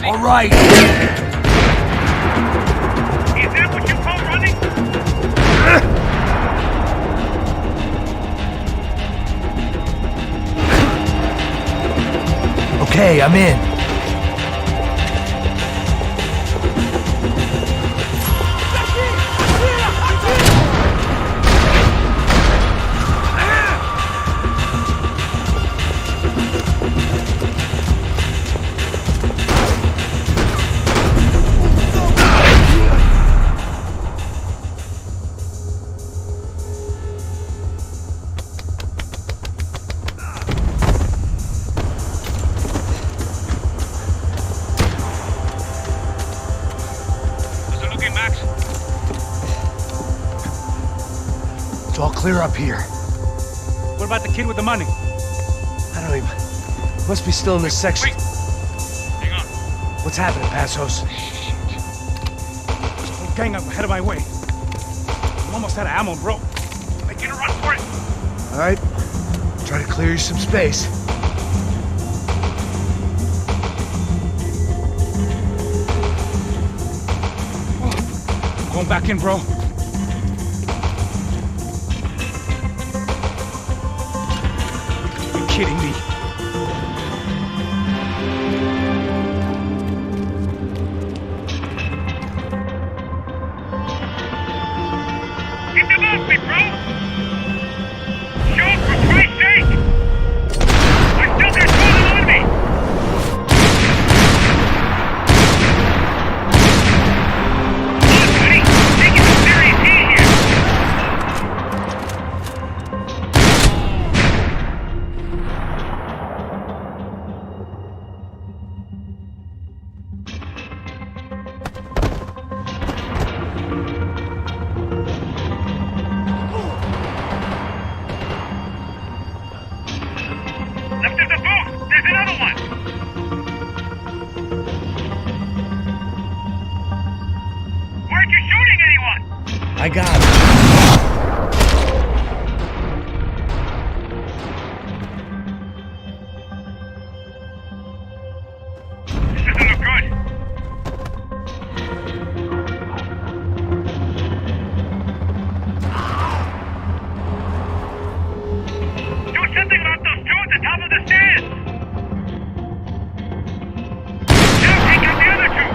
All right. Is that what you call running? Okay, I'm in. It's all clear up here. What about the kid with the money? I don't even... Must be still in this section. Wait. Hang on. What's happening, Passos? There's a whole gang up ahead of my way. I'm almost out of ammo, bro. Make it a run for it. All right. Try to clear you some space. Going back in, bro. You're kidding me. Get them off me, bro! Shoot, for Christ's sake! I still got one on me! Come on, buddy! Taking some serious heat here! Left of the booth! There's another one! Weren't you shooting anyone? I got it. This doesn't look good. Do something about those two at the top of the stairs! Now take out the other two!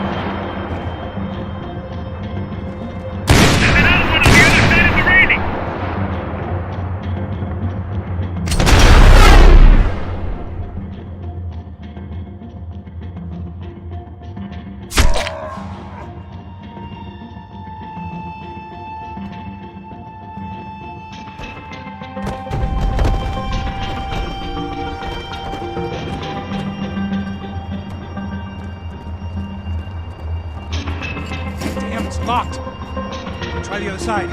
There's another one on the other side of the railing! Damn, it's locked. Try the other side.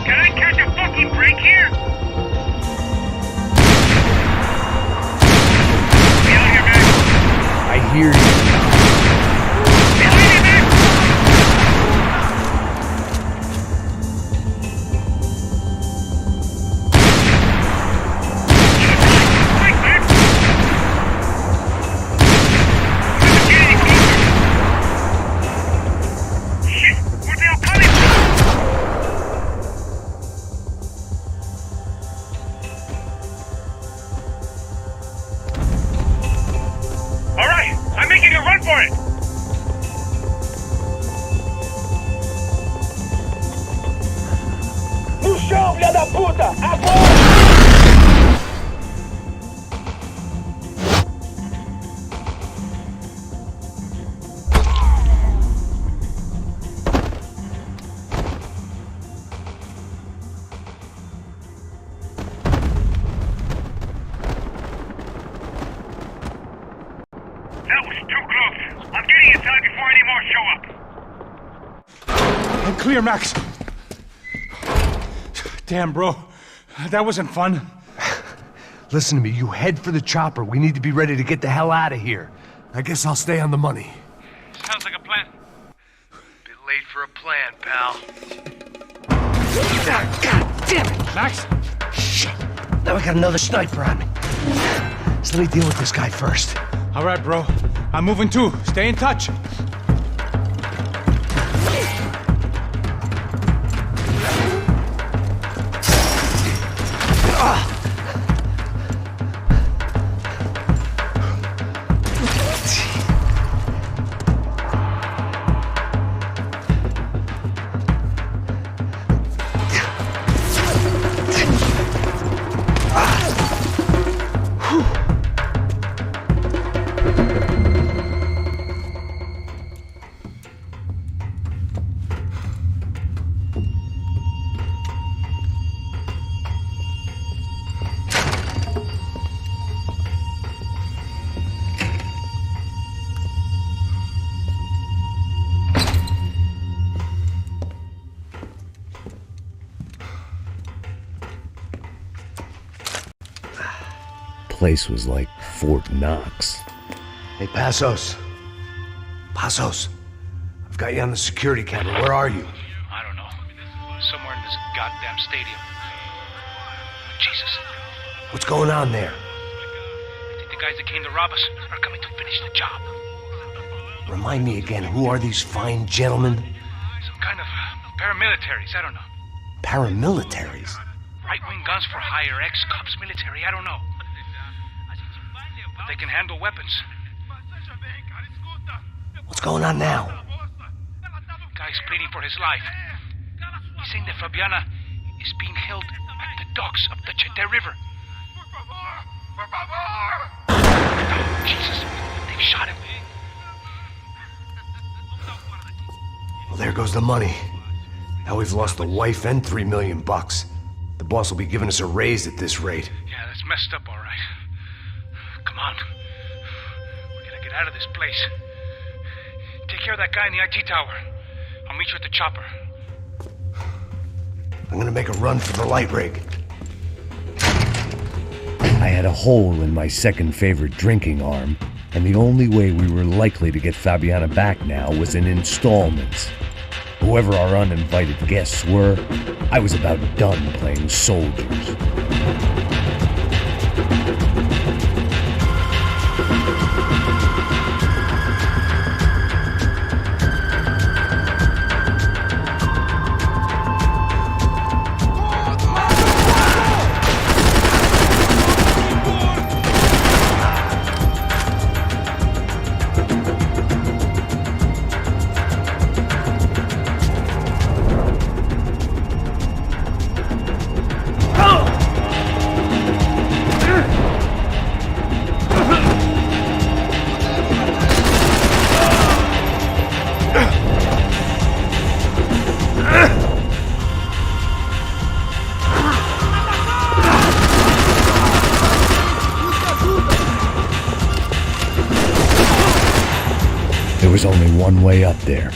Can I catch a fucking break here? Behind your back! I hear you. Behind your back! Quick, man! Doesn't get any closer! Shit! Where they all coming from? All right, I'm making a run for it. No chão, filha da puta! Agora! That was too close. I'm getting inside before any more show up. I'm clear, Max. Damn, bro. That wasn't fun. Listen to me, you head for the chopper. We need to be ready to get the hell out of here. I guess I'll stay on the money. Sounds like a plan. Bit late for a plan, pal. God damn it! Max? Shit. Now I got another sniper on me. So let me deal with this guy first. All right, bro. I'm moving too. Stay in touch. Place was like Fort Knox. Hey, Passos. Passos. I've got you on the security camera. Where are you? I don't know. Somewhere in this goddamn stadium. Jesus. What's going on there? the guys that came to rob us are coming to finish the job. Remind me again, who are these fine gentlemen? Some kind of paramilitaries, I don't know. Paramilitaries? Right-wing guns for hire, ex-cops, military, I don't know. But they can handle weapons. What's going on now? Guy's pleading for his life. He's saying that Fabiana is being held at the docks of the Chete River. Oh, Jesus, they've shot him. Well, there goes the money. Now we've lost the wife and $3 million. The boss will be giving us a raise at this rate. Yeah, that's messed up, all right. Come on. We gotta get out of this place. Take care of that guy in the IT tower. I'll meet you at the chopper. I'm gonna make a run for the light rig. I had a hole in my second favorite drinking arm, and the only way we were likely to get Fabiana back now was in installments. Whoever our uninvited guests were, I was about done playing soldiers. There was only one way up there.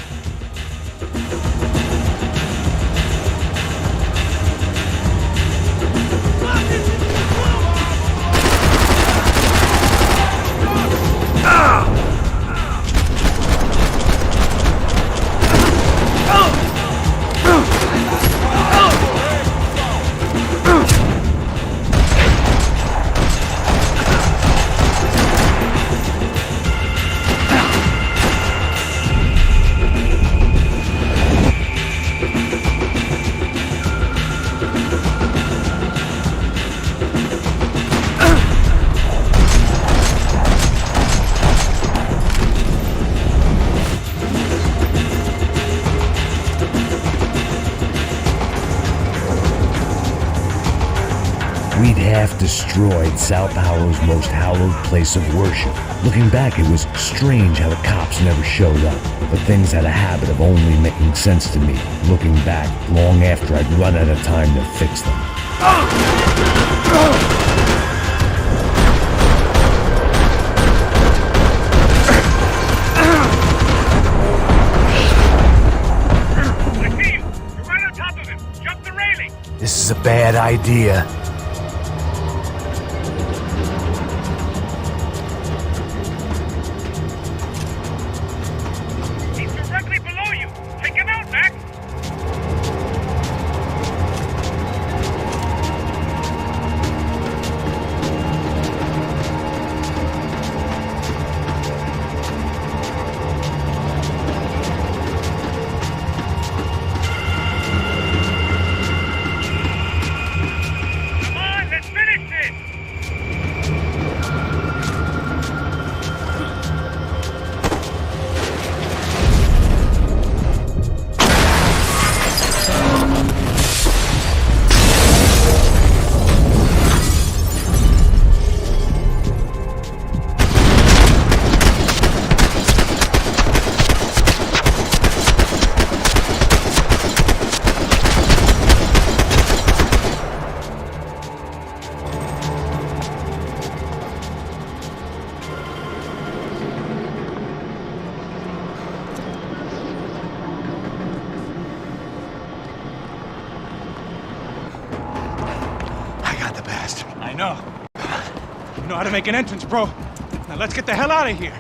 We'd half destroyed Sao Paulo's most hallowed place of worship. Looking back, it was strange how the cops never showed up. But things had a habit of only making sense to me, looking back long after I'd run out of time to fix them. I see you! You're right on top of him! Jump the railing! This is a bad idea. I know. You know how to make an entrance, bro. Now let's get the hell out of here.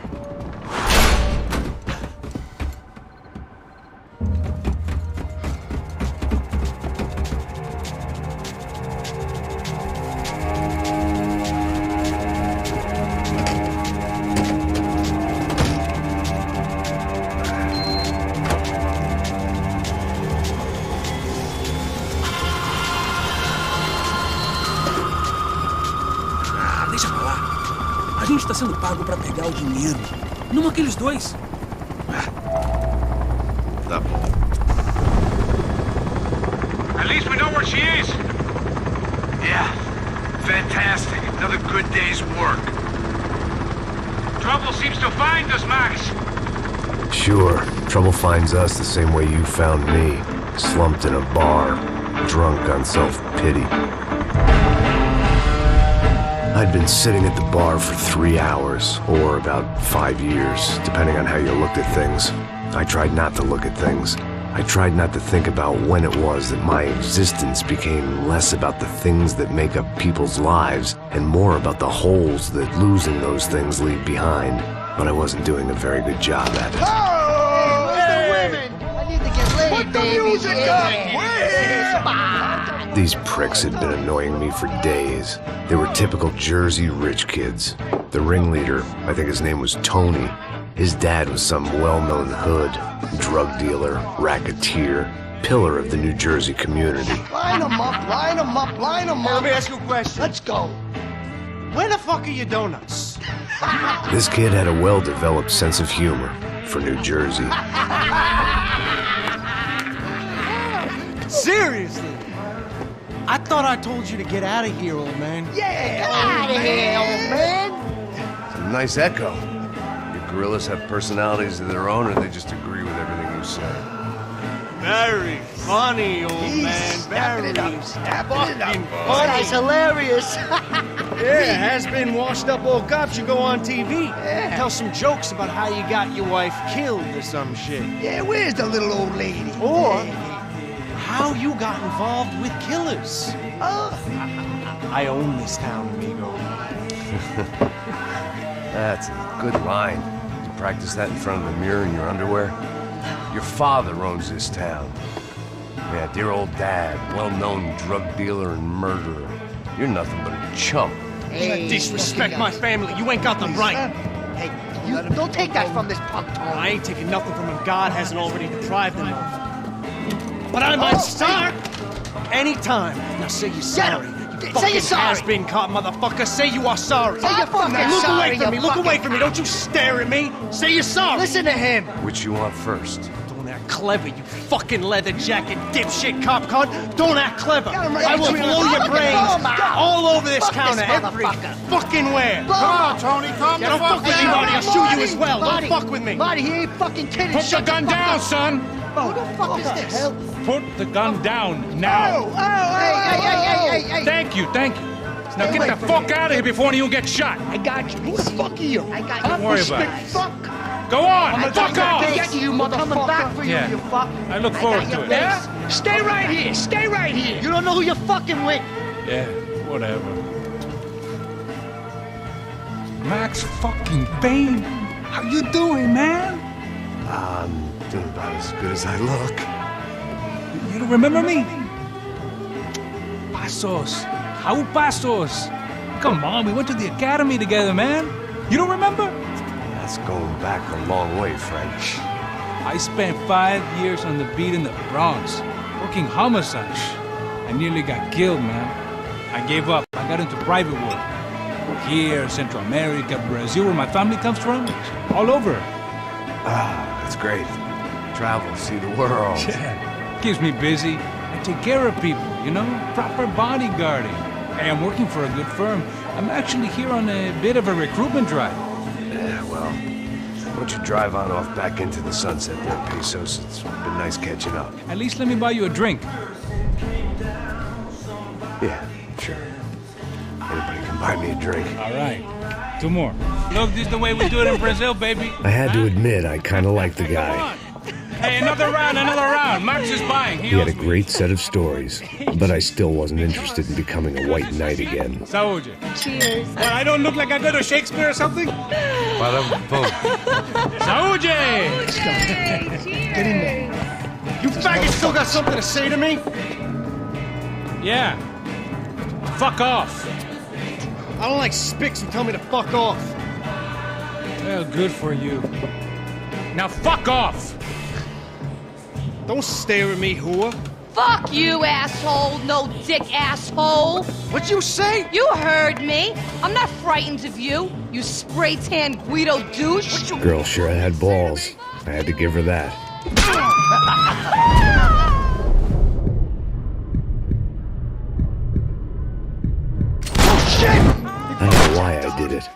gente tá sendo pago pra pegar o dinheiro. Não aqueles dois. Tá bom. At least we know where she is. Yeah. Fantastic. Another good day's work. Trouble seems to find us, Max. Sure, trouble finds us the same way you found me. Slumped in a bar, drunk on self-pity. I'd been sitting at the bar for 3 hours, or about 5 years, depending on how you looked at things. I tried not to look at things. I tried not to think about when it was that my existence became less about the things that make up people's lives and more about the holes that losing those things leave behind. But I wasn't doing a very good job at it. Oh, hey. The women! I need to get laid, put baby. The music up! Yeah. These pricks had been annoying me for days. They were typical Jersey rich kids. The ringleader, I think his name was Tony. His dad was some well-known hood, drug dealer, racketeer, pillar of the New Jersey community. Line them up, line them up, line them up. Let me ask you a question. Let's go. Where the fuck are your donuts? This kid had a well-developed sense of humor for New Jersey. Seriously? I thought I told you to get out of here, old man. Yeah, get out of here, old man. It's a nice echo. Your gorillas have personalities of their own, or they just agree with everything you say? Very funny, old man. Snapping it up, snapping it up. Fucking This guy's hilarious. Yeah, has-been washed-up old cop should go on TV. Yeah. Tell some jokes about how you got your wife killed or some shit. Yeah, where's the little old lady? Or how you got involved with killers. I own this town, amigo. That's a good line. You practice that in front of the mirror in your underwear? Your father owns this town. Yeah, dear old dad, well-known drug dealer and murderer. You're nothing but a chump. Hey, disrespect my family. You ain't got the right. Hey, you don't take that from this punk, Tony. I ain't taking nothing from him God hasn't already deprived him of. But I might start anytime. Now say you're sorry. Say you're sorry. Has-been caught, motherfucker. Say you are sorry. Say you're fucking Look sorry, away from me. you Look away fucking from me. Don't you stare at me. Say you're sorry. Listen to him. Which you want first? Don't act clever, you fucking leather jacket dipshit cop cunt. Don't act clever. I will blow your brains all over this counter every fucking where. Come on, Tony. Calm down. Don't fuck with me, Marty. I'll shoot you as well. Don't fuck with me. Marty, he ain't fucking kidding. Put the gun down, son! Who the fuck is this? Put the gun down now! Hey. Thank you. Now get the fuck out of here before you get shot! I got you. Who the fuck are you? I got you. Don't worry about it. Fuck. Go on! Fuck off! I got you, motherfucker. Coming back for you, Yeah. you fuck. I look forward to it. Yeah? Stay right here. Stay right here. You don't know who you're fucking with. Yeah, whatever. Max fucking PAYNE! How you doing, man? I'm doing about as good as I look. You don't remember me? Pasos. How Pasos? Come on, we went to the academy together, man. You don't remember? That's going back a long way, French. I spent 5 years on the beat in the Bronx, working homicide. I nearly got killed, man. I gave up. I got into private work. Here, Central America, Brazil, where my family comes from. All over. Ah, that's great. Travel, see the world. Yeah, keeps me busy. I take care of people, you know? Proper bodyguarding. Hey, I'm working for a good firm. I'm actually here on a bit of a recruitment drive. Yeah, well, why don't you drive on off back into the sunset there, Pesos? It's been nice catching up. At least let me buy you a drink. Yeah, sure. Anybody can buy me a drink. All right. 2 more. Look, this is the way we do it in Brazil, baby. I had to admit, I kind of liked the guy. Hey, another round. Max is buying. He had a great set of stories, but I still wasn't interested in becoming a white knight again. Saúde. Cheers. Well, I don't look like I go to Shakespeare or something? Saúde! Get in there. You faggots still got something to say to me? Yeah. Fuck off. I don't like spicks who tell me to fuck off. Well, good for you. Now fuck off! Don't stare at me, whore. Fuck you, asshole! No dick asshole! What'd you say? You heard me! I'm not frightened of you, you spray-tan Guido douche! Girl sure had balls. I had to give her that. I don't know why I did it.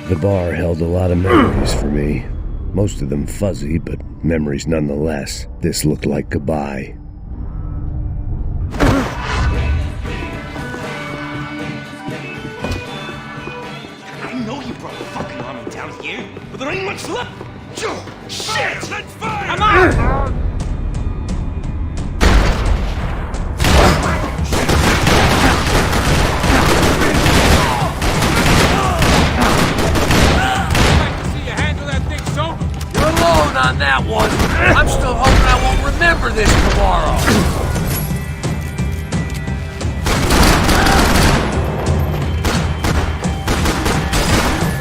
The bar held a lot of memories for me. Most of them fuzzy, but memories nonetheless. This looked like goodbye. I know you brought the fucking army down here, but there ain't much left. Shit! Let's fire! Come on! On that one. I'm still hoping I won't remember this tomorrow.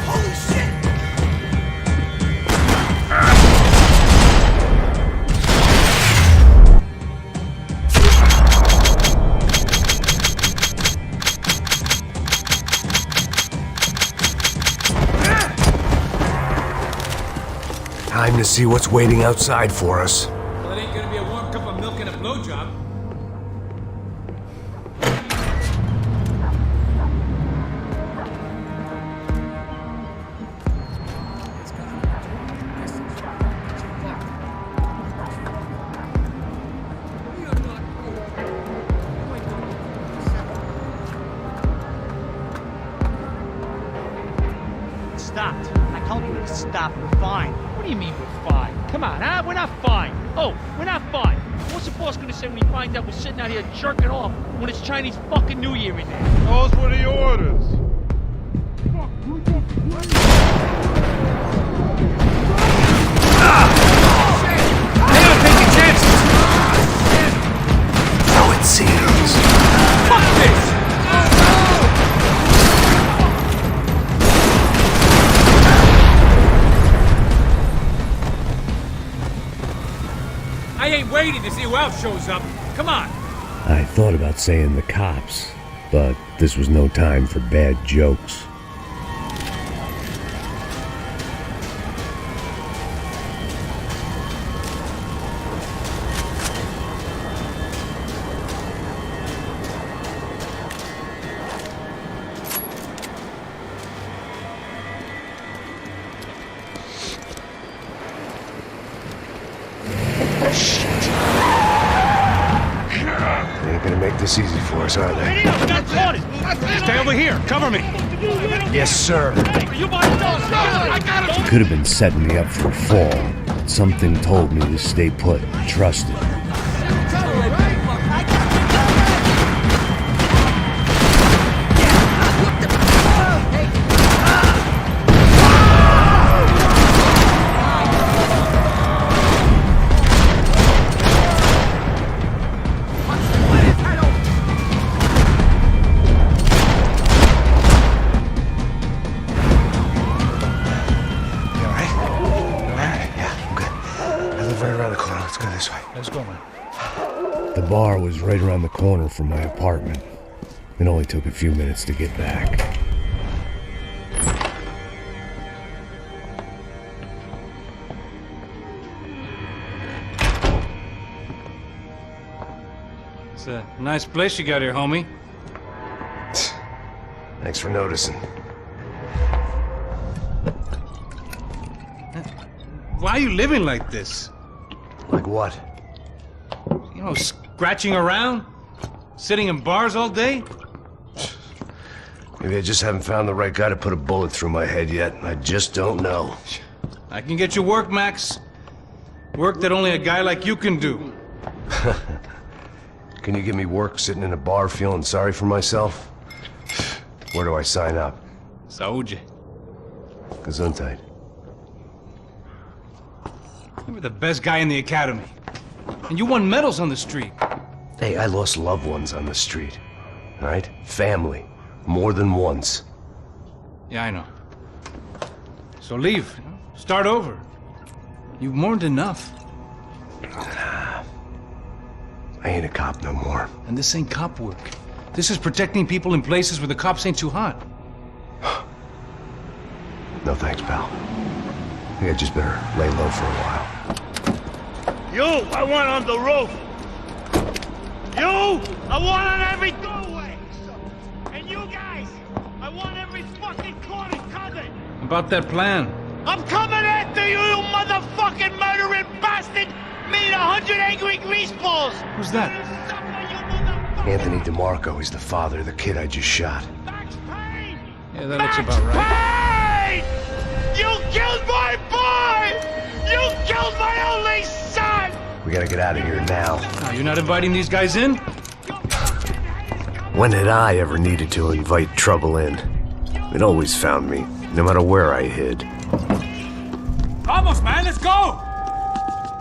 Holy shit! Time to see what's waiting outside for us. Well, it ain't gonna be a warm cup of milk and a blowjob. Stopped. I told you to stop. We're fine. What do you mean we're fine? Come on, huh? We're not fine. Oh, we're not fine. What's the boss gonna say when he finds out we're sitting out here jerking off when it's Chinese fucking New Year in there? Those were the orders. They don't take any chances! So it seems. Fuck this! I ain't waiting to see who else shows up. Come on. I thought about saying the cops, but this was no time for bad jokes. They ain't gonna make this easy for us, are they? Stay over here. Cover me. Yes, sir. It could have been setting me up for a fall, but something told me to stay put and trust it. Let's go, man. The bar was right around the corner from my apartment. It only took a few minutes to get back. a nice place you got here, homie. Thanks for noticing. Why are you living like this? Like what? You know, scratching around? Sitting in bars all day? Maybe I just haven't found the right guy to put a bullet through my head yet. I just don't know. I can get you work, Max. Work that only a guy like you can do. Can you give me work sitting in a bar feeling sorry for myself? Where do I sign up? Saúde. Gesundheit. You were the best guy in the academy. And you won medals on the street. Hey, I lost loved ones on the street. All right? Family. More than once. Yeah, I know. So leave. Start over. You've mourned enough. I ain't a cop no more. And this ain't cop work. This is protecting people in places where the cops ain't too hot. No thanks, pal. I think I just better lay low for a while. You, I want on the roof. You, I want on every doorway. And you guys, I want every fucking corner covered. About that plan. I'm coming after you, you motherfucking murdering bastard! Me and 100 angry greaseballs! Who's that? Anthony DeMarco. He's the father of the kid I just shot. Yeah, that looks about right. Hey! You killed my boy! You killed my only son! We gotta get out of here now. Now, you're not inviting these guys in? When had I ever needed to invite trouble in? It always found me, no matter where I hid. Vamos, man, let's go!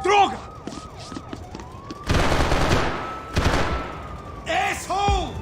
Droga! Asshole!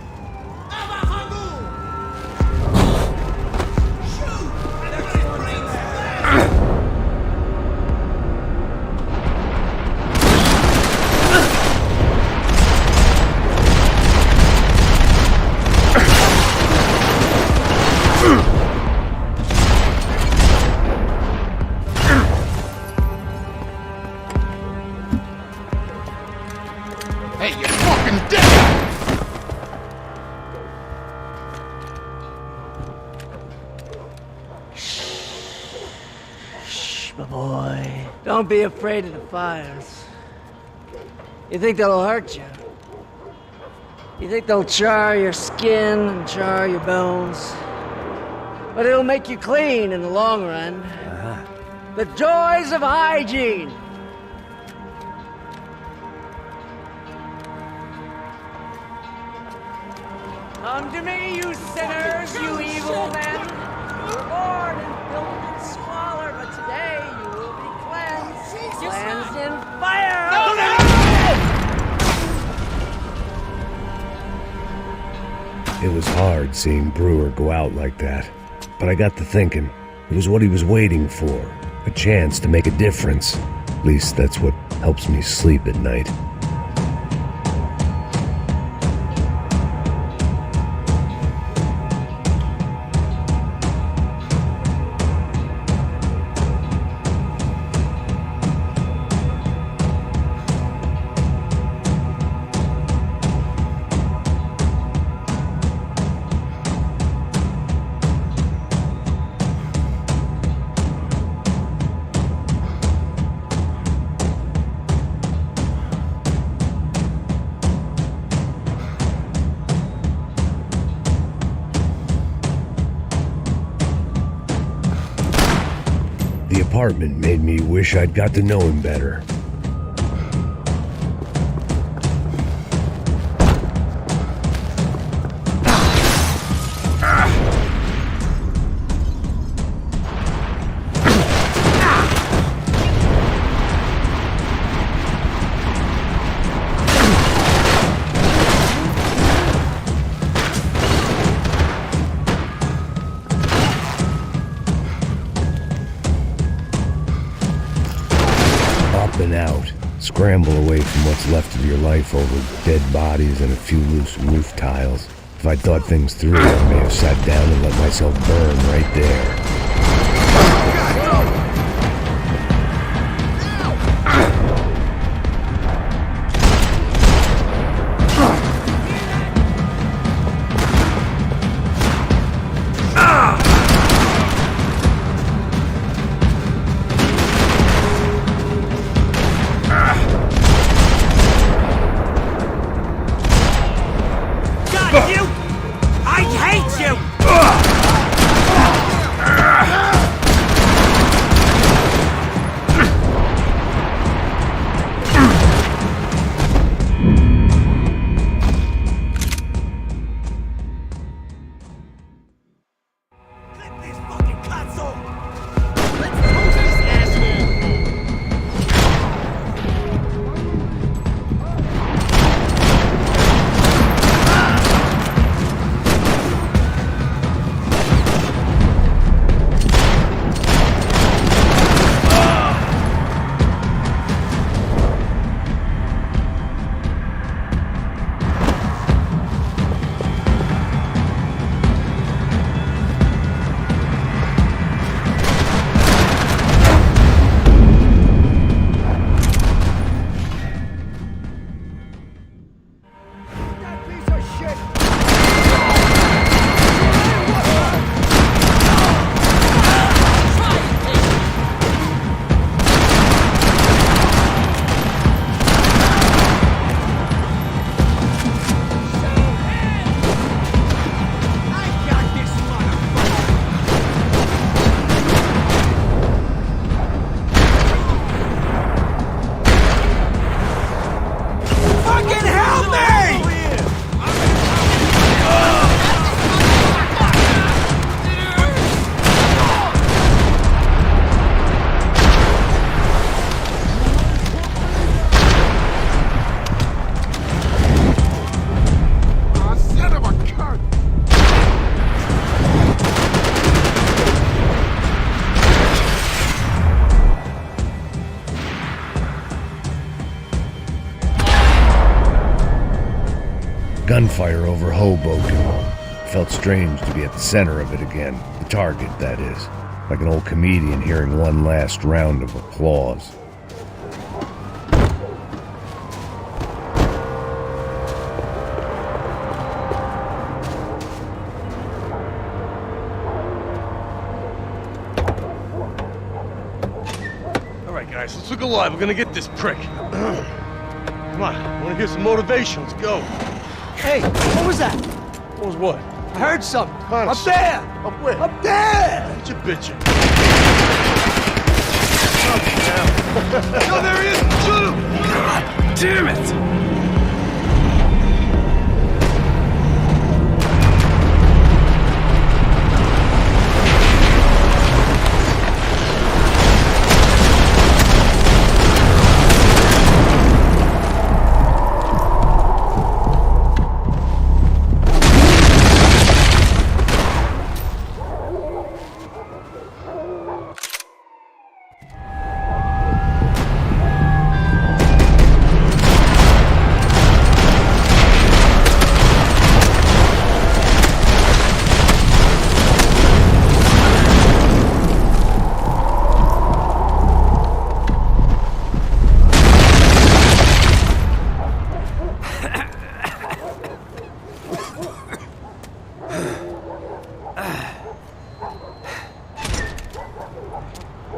Hey, you're fucking dead! Shh, my boy. Don't be afraid of the fires. You think they'll hurt you? You think they'll char your skin and char your bones? But it'll make you clean in the long run. The joys of hygiene! Come to me, you sinners, you evil men. You were born in filth and squalor, but today you will be cleansed. Cleansed in fire! It was hard seeing Brewer go out like that, but I got to thinking it was what he was waiting for, a chance to make a difference. At least that's what helps me sleep at night. The apartment made me wish I'd got to know him better. And out. Scramble away from what's left of your life over dead bodies and a few loose roof tiles. If I'd thought things through, I may have sat down and let myself burn right there. You! I hate you! Gunfire over Hoboken. Felt strange to be at the center of it again. The target, that is. Like an old comedian hearing one last round of applause. Alright guys, let's look alive. We're gonna get this prick. Come on, I wanna hear some motivation. Let's go. Hey, what was that? What was what? I heard something. Up there! Up where? Up there! What you bitching? No, there he is! Shoot him! God damn it!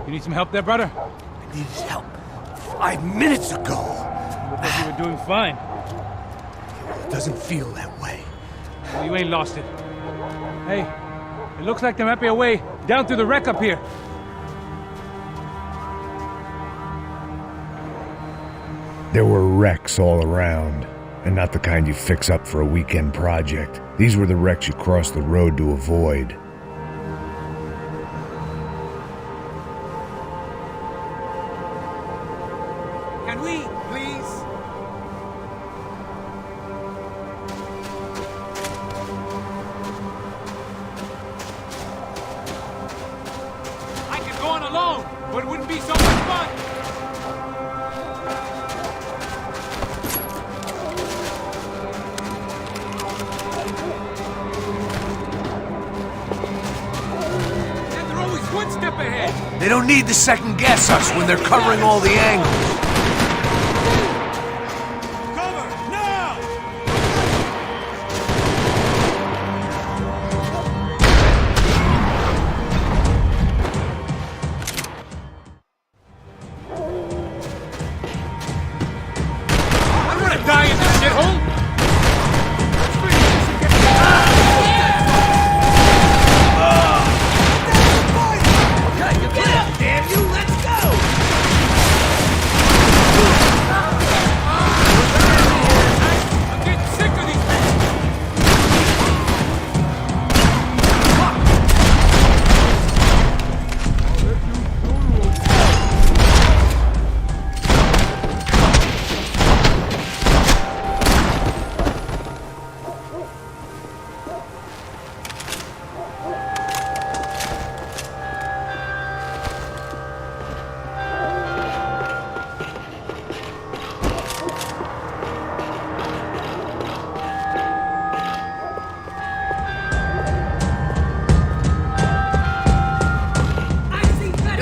You need some help there, brother? I needed help 5 minutes ago. You look like you were doing fine. It doesn't feel that way. Well, you ain't lost it. Hey, it looks like there might be a way down through the wreck up here. There were wrecks all around, and not the kind you fix up for a weekend project. These were the wrecks you cross the road to avoid. Can we, please? I could go on alone, but it wouldn't be so much fun. And they're always one step ahead. They don't need to second guess us when they're covering all the angles. Die in this shithole!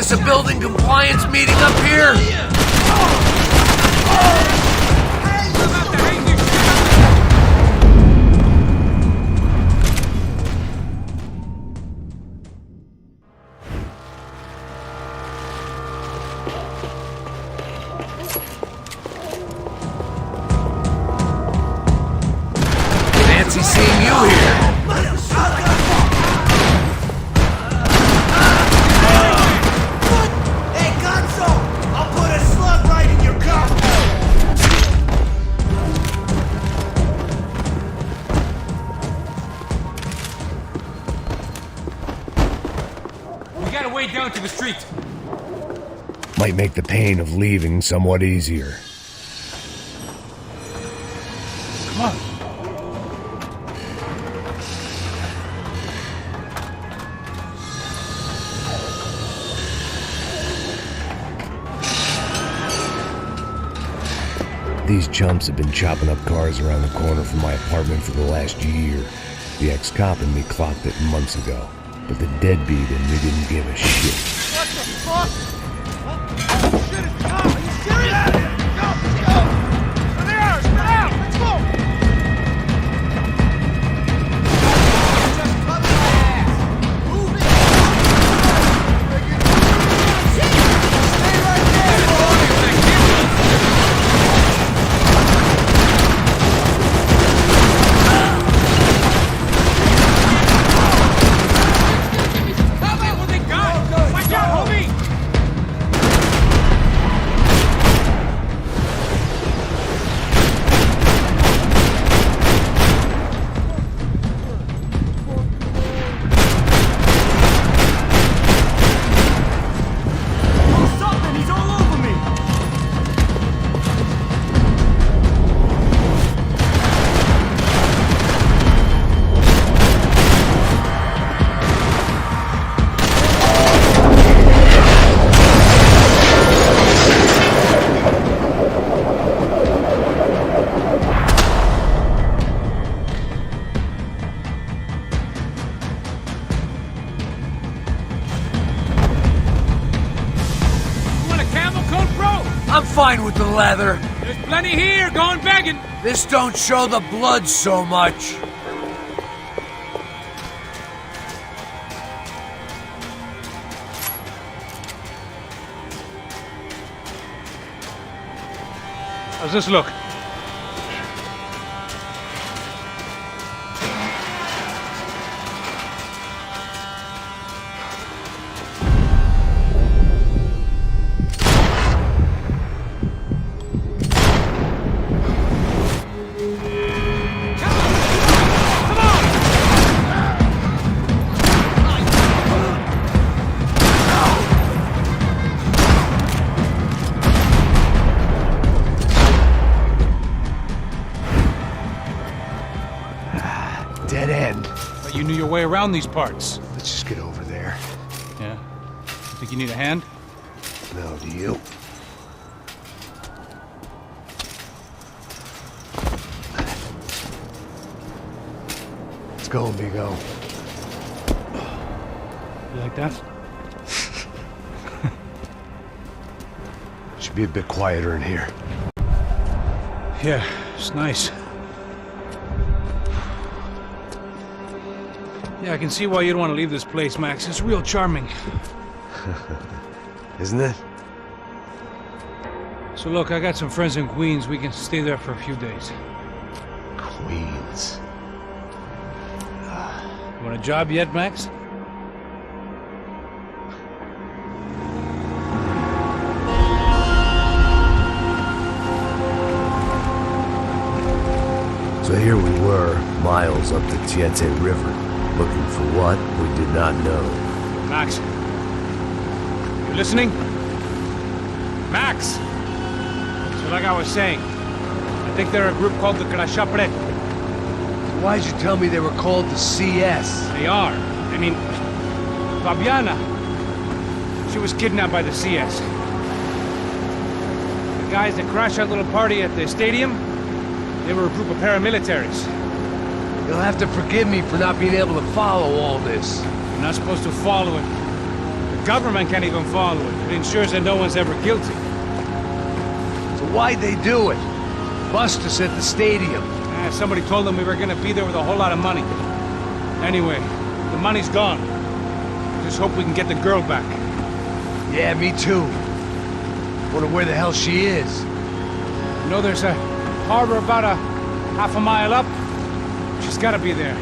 this a building compliance meeting up here? Fancy seeing you here. Hey, Gonzo! I'll put a slug right in your car! We got a way down to the street. Might make the pain of leaving somewhat easier. Come on. These chumps have been chopping up cars around the corner from my apartment for the last year. The ex-cop and me clocked it months ago, but the deadbeat in me didn't give a shit. What the fuck? What? Shit is Tom! Are you serious? Go! Let's go! There they are! Spread out! Let's go! Just cover my ass! Move it! Stay right there! How about what they got? Watch out, homie! Something! He's all over me! You want a camel coat, bro? I'm fine with the leather. There's plenty here. Going begging. This don't show the blood so much. How's this look? Dead end. But you knew your way around these parts. Let's just get over there. Yeah. Think you need a hand? No, do you? Let's go, amigo. You like that? Should be a bit quieter in here. Yeah, it's nice. Yeah, I can see why you'd want to leave this place, Max. It's real charming. Isn't it? So look, I got some friends in Queens. We can stay there for a few days. Queens. You want a job yet, Max? So here we were, miles up the Tietze River, looking for what we did not know. Max. You listening? Max! So like I was saying, I think they're a group called the Krashapret. Why'd you tell me they were called the CS? They are. I mean, Fabiana, she was kidnapped by the CS. The guys that crashed that little party at the stadium, they were a group of paramilitaries. You'll have to forgive me for not being able to follow all this. You're not supposed to follow it. They're government can't even follow it. It ensures that no one's ever guilty. So why'd they do it? Bust us at the stadium. Somebody told them we were gonna be there with a whole lot of money. Anyway, the money's gone. Just hope we can get the girl back. Yeah, me too. Wonder where the hell she is. You know, there's a harbor about a half a mile up. She's gotta be there.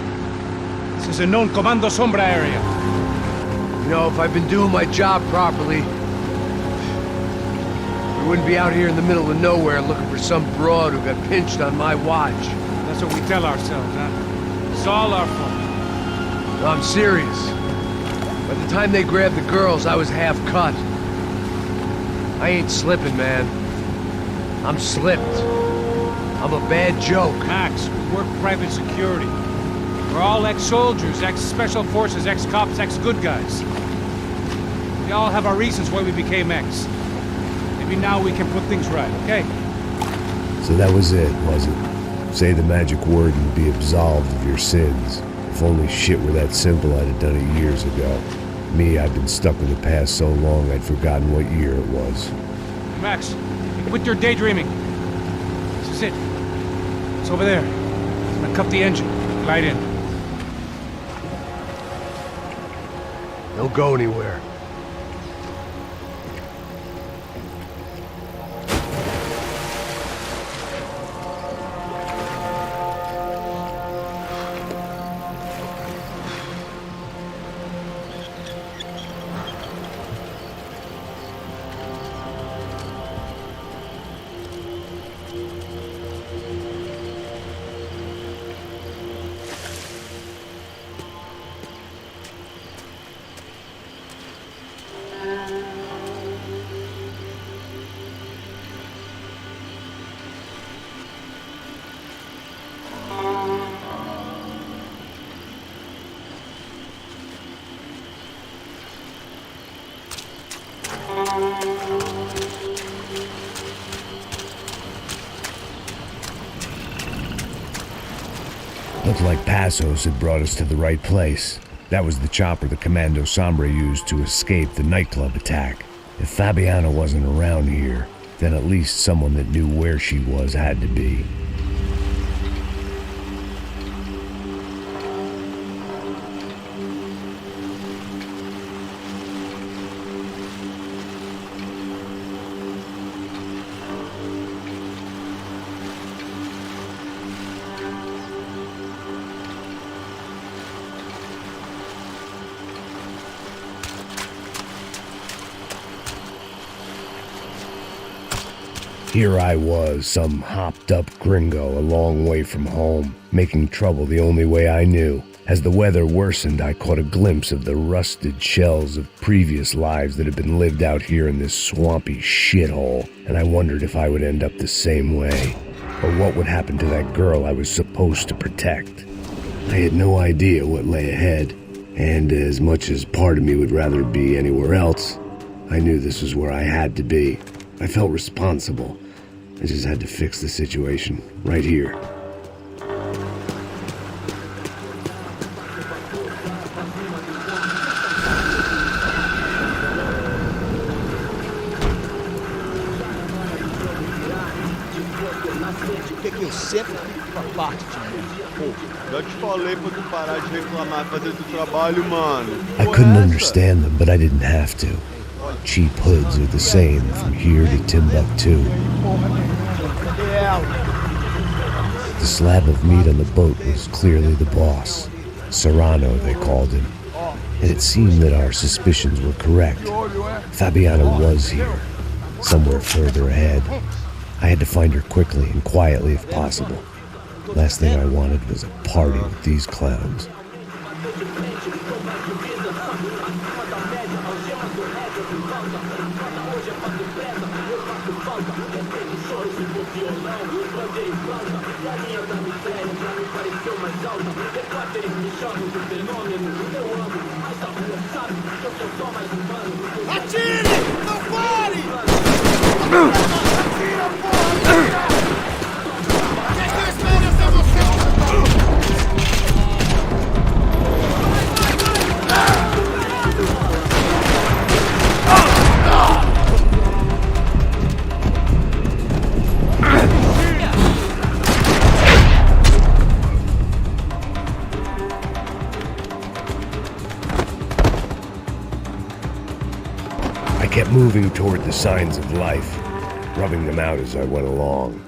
This is a known Comando Sombra area. You know, if I'd been doing my job properly, we wouldn't be out here in the middle of nowhere looking for some broad who got pinched on my watch. That's what we tell ourselves, huh? It's all our fault. No, I'm serious. By the time they grabbed the girls, I was half cut. I ain't slipping, man. I'm slipped. I'm a bad joke. Max, we work private security. We're all ex-soldiers, ex-special forces, ex-cops, ex-good guys. We all have our reasons why we became ex. Maybe now we can put things right, okay? So that was it, was it? Say the magic word and be absolved of your sins. If only shit were that simple, I'd have done it years ago. Me, I've been stuck in the past so long I'd forgotten what year it was. Max, quit your daydreaming. This is it. It's over there. I'm gonna cut the engine. Glide in. Don't go anywhere. Looked like Passos had brought us to the right place. That was the chopper the Comando Sombra used to escape the nightclub attack. If Fabiana wasn't around here, then at least someone that knew where she was had to be. Here I was, some hopped-up gringo a long way from home, making trouble the only way I knew. As the weather worsened, I caught a glimpse of the rusted shells of previous lives that had been lived out here in this swampy shithole, and I wondered if I would end up the same way, or what would happen to that girl I was supposed to protect. I had no idea what lay ahead, and as much as part of me would rather be anywhere else, I knew this was where I had to be. I felt responsible. I just had to fix the situation, right here. O que eu sempre fico pra parte de mim? Pô, já te falei pra tu parar de reclamar e fazer teu trabalho, mano. I couldn't understand them, but I didn't have to. Cheap hoods are the same from here to Timbuktu. The slab of meat on the boat was clearly the boss. Serrano, they called him. And it seemed that our suspicions were correct. Fabiana was here, somewhere further ahead. I had to find her quickly and quietly if possible. Last thing I wanted was a party with these clowns. Atire! Não pare! Atira, porra! Vocês estão esperando essa emoção? moving toward the signs of life, rubbing them out as I went along.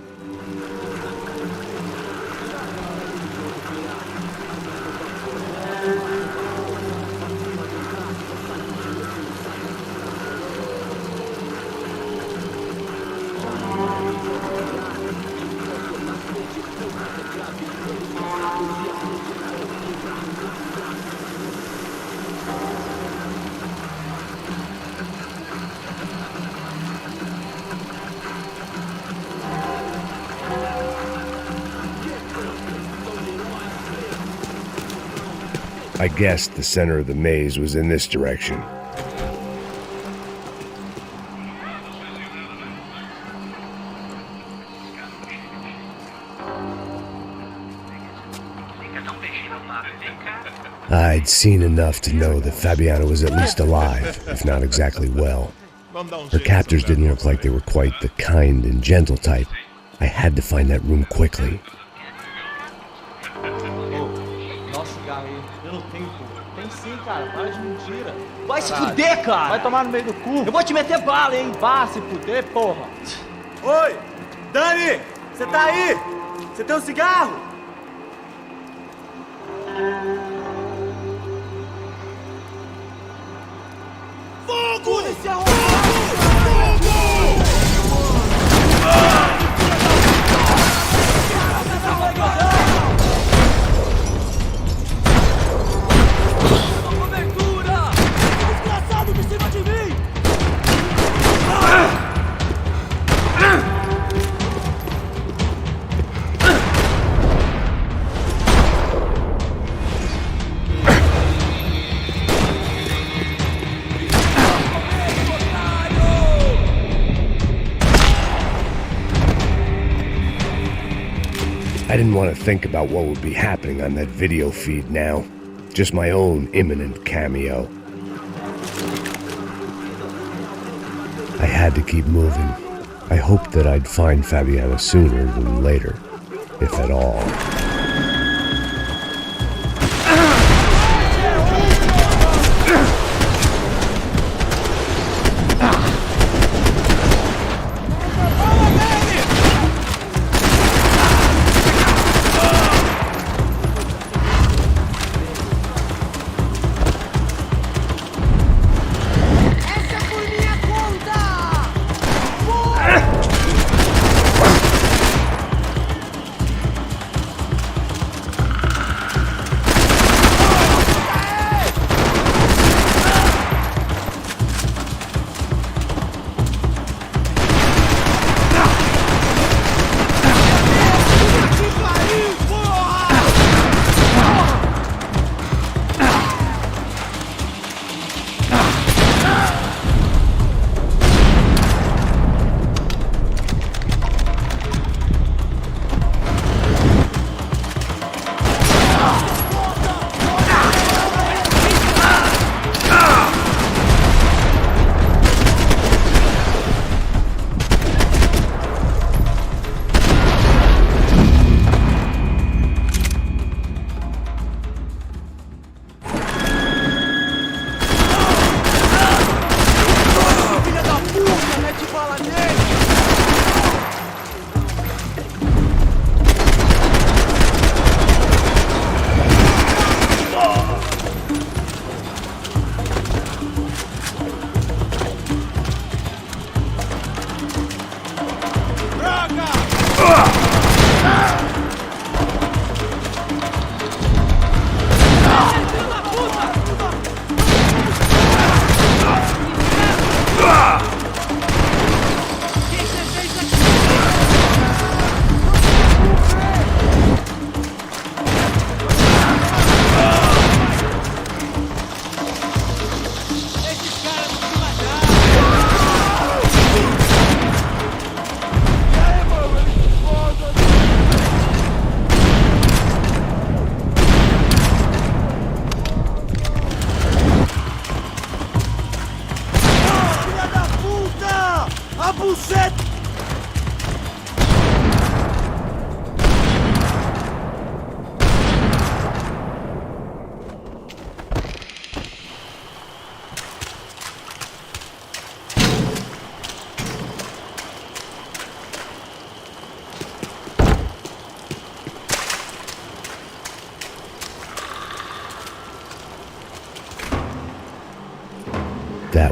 I guessed the center of the maze was in this direction. I'd seen enough to know that Fabiana was at least alive, if not exactly well. Her captors didn't look like they were quite the kind and gentle type. I had to find that room quickly. Nossa, Gary, eu não tenho cu. Tem sim, cara, para de mentira. Vai se fuder, cara! Vai tomar no meio do cu. Eu vou te meter bala, hein? Vá se fuder, porra. Oi! Dani! Você tá aí? Você tem um cigarro? Fogo! Policial! Cobertura! Desgraçado de cima de mim! I didn't want to think about what would be happening on that video feed now. Just my own imminent cameo. I had to keep moving. I hoped that I'd find Fabiana sooner than later, if at all.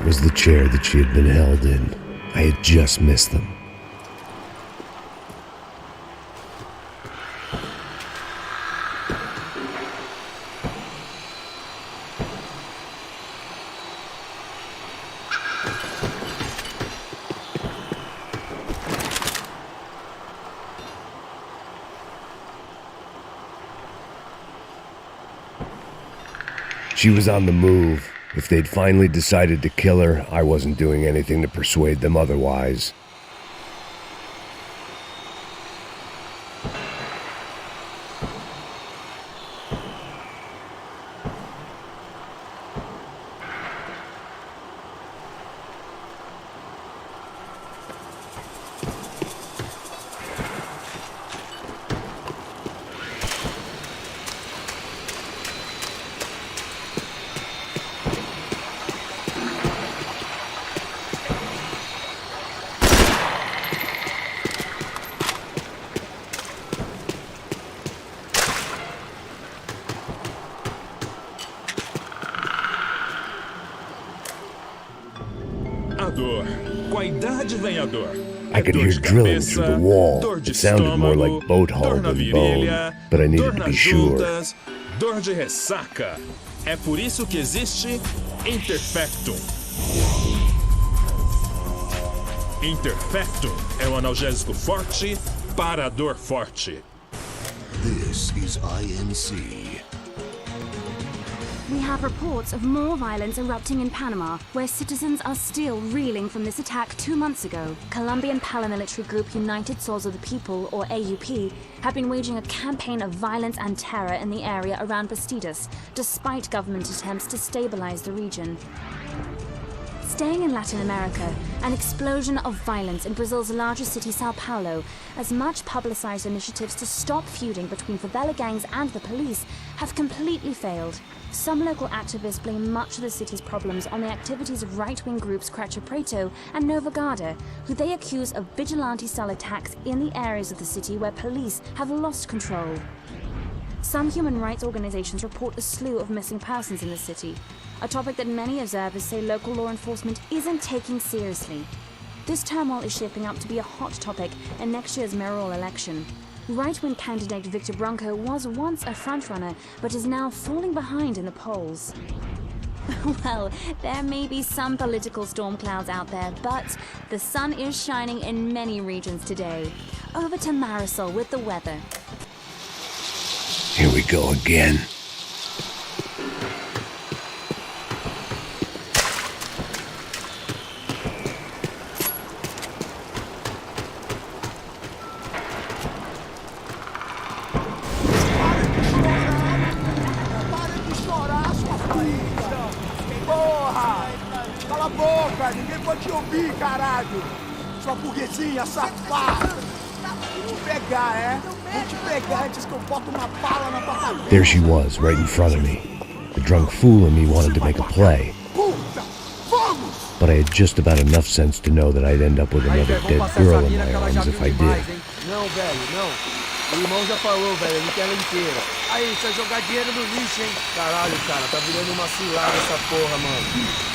That was the chair that she had been held in. I had just missed them. She was on the move. If they'd finally decided to kill her, I wasn't doing anything to persuade them otherwise. I could hear drilling through the wall. It sounded more like boat hull than bone, but I needed to be sure. Dor de ressaca. É por isso que existe Interfectum. Interfectum é um analgésico forte para a dor forte. This is INC. We have reports of more violence erupting in Panama, where citizens are still reeling from this attack 2 months ago. Colombian paramilitary group United Souls of the People, or AUP, have been waging a campaign of violence and terror in the area around Bastidas, despite government attempts to stabilize the region. Staying in Latin America, an explosion of violence in Brazil's largest city, Sao Paulo, as much publicized initiatives to stop feuding between favela gangs and the police have completely failed. Some local activists blame much of the city's problems on the activities of right-wing groups Creche Preto and Nova Garda, who they accuse of vigilante-style attacks in the areas of the city where police have lost control. Some human rights organizations report a slew of missing persons in the city, a topic that many observers say local law enforcement isn't taking seriously. This turmoil is shaping up to be a hot topic in next year's mayoral election. Right-wing candidate Victor Branco was once a frontrunner, but is now falling behind in the polls. Well, there may be some political storm clouds out there, but the sun is shining in many regions today. Over to Marisol with the weather. Here we go again. Cala a boca, ninguém pode te ouvir, caralho! Sua burguesinha safada! Vou te pegar, é? Vou te pegar antes que eu boto uma bala na tua cabeça! There she was, right in front of me. The drunk fool in me wanted to make a play. But I had just about enough sense to know that I'd end up with another dead girl in my arms if I did. Não, velho, não. O irmão já falou, velho, ele quer ela inteira. Aí, isso é jogar dinheiro no lixo, hein? Caralho, cara, tá virando uma cilada essa porra, mano.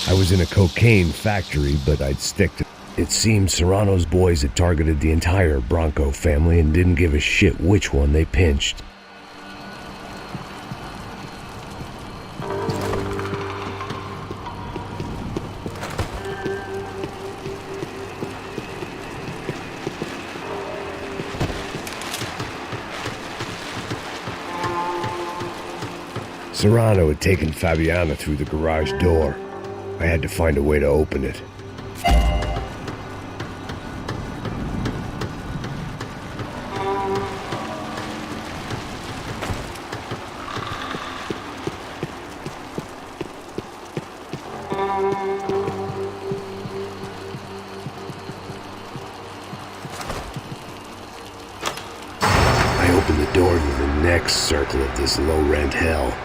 I was in a cocaine factory, but I'd stick to it. It seemed Serrano's boys had targeted the entire Bronco family and didn't give a shit which one they pinched. Serrano had taken Fabiana through the garage door. I had to find a way to open it. I opened the door to the next circle of this low-rent hell.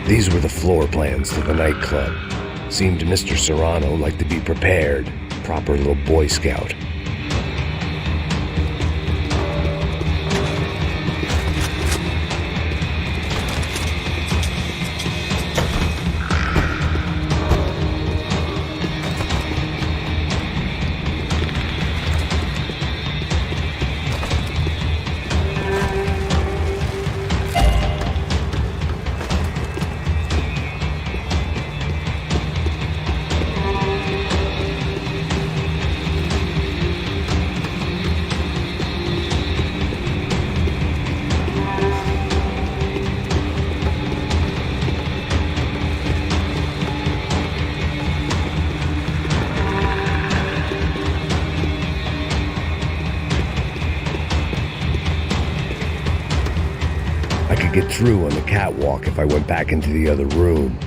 These were the floor plans to the nightclub. Seemed Mr. Serrano like to be prepared. Proper little Boy Scout. Get through on the catwalk if I went back into the other room.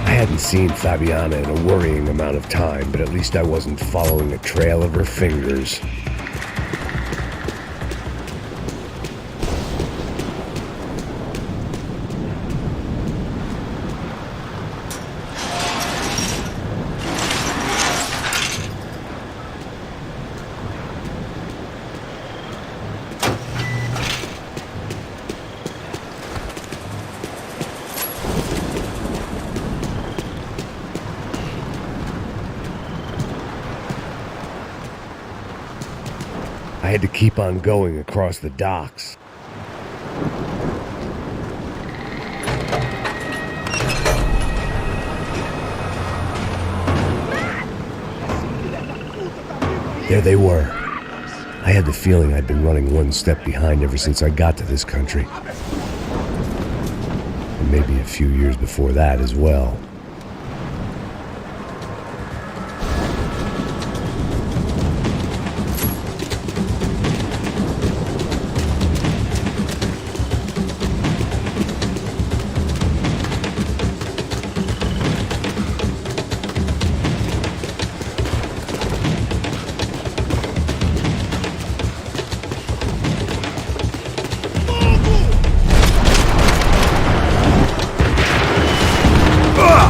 I hadn't seen Fabiana in a worrying amount of time, but at least I wasn't following a trail of her fingers. I had to keep on going across the docks. There they were. I had the feeling I'd been running one step behind ever since I got to this country. And maybe a few years before that as well. Ugh!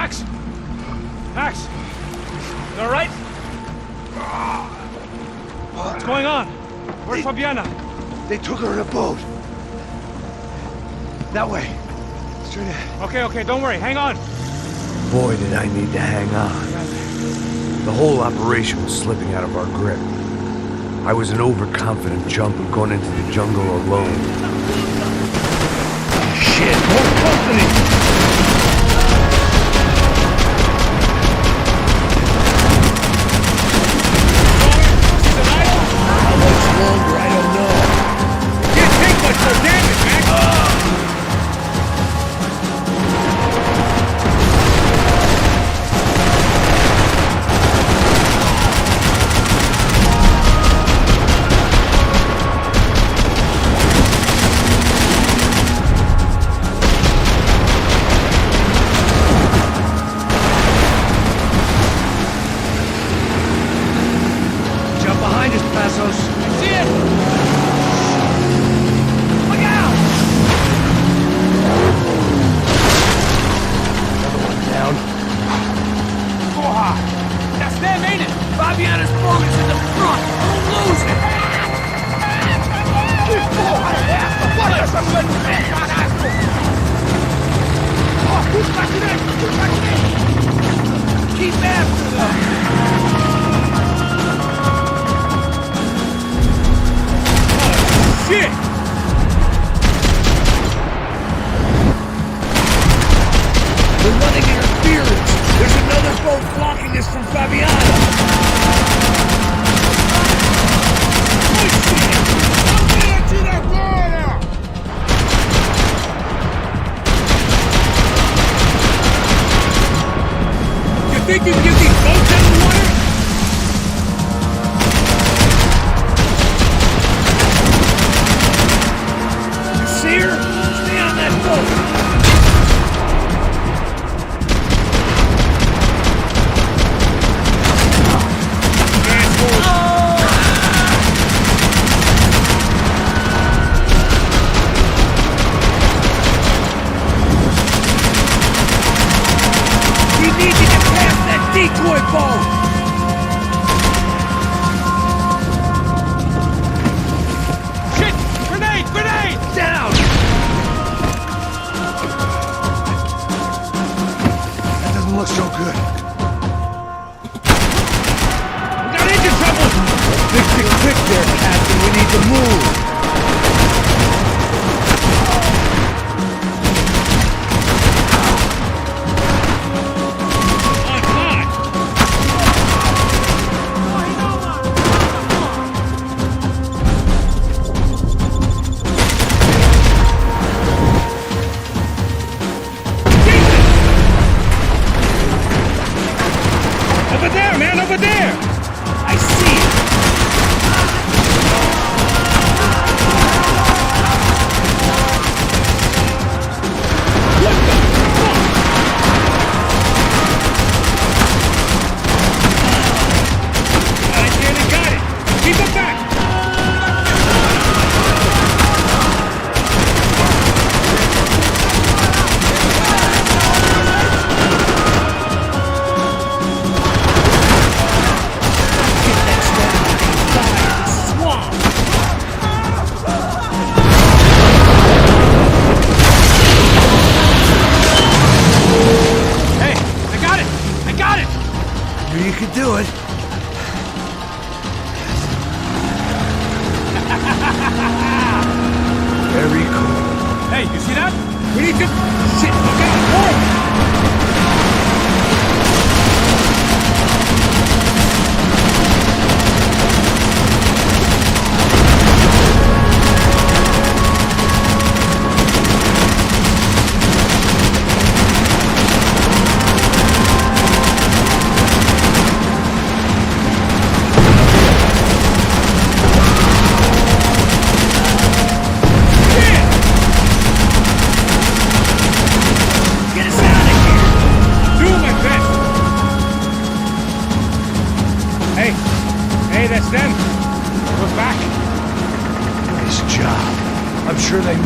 Max! Max! You alright? What's going on? Where's Fabiana? They took her in a boat. That way. Straight ahead. Okay, don't worry. Hang on. Boy, did I need to hang on. The whole operation was slipping out of our grip. I was an overconfident chump who'd gone into the jungle alone. Shit, more company! How much longer, I don't know. Can't take much more damage, Max!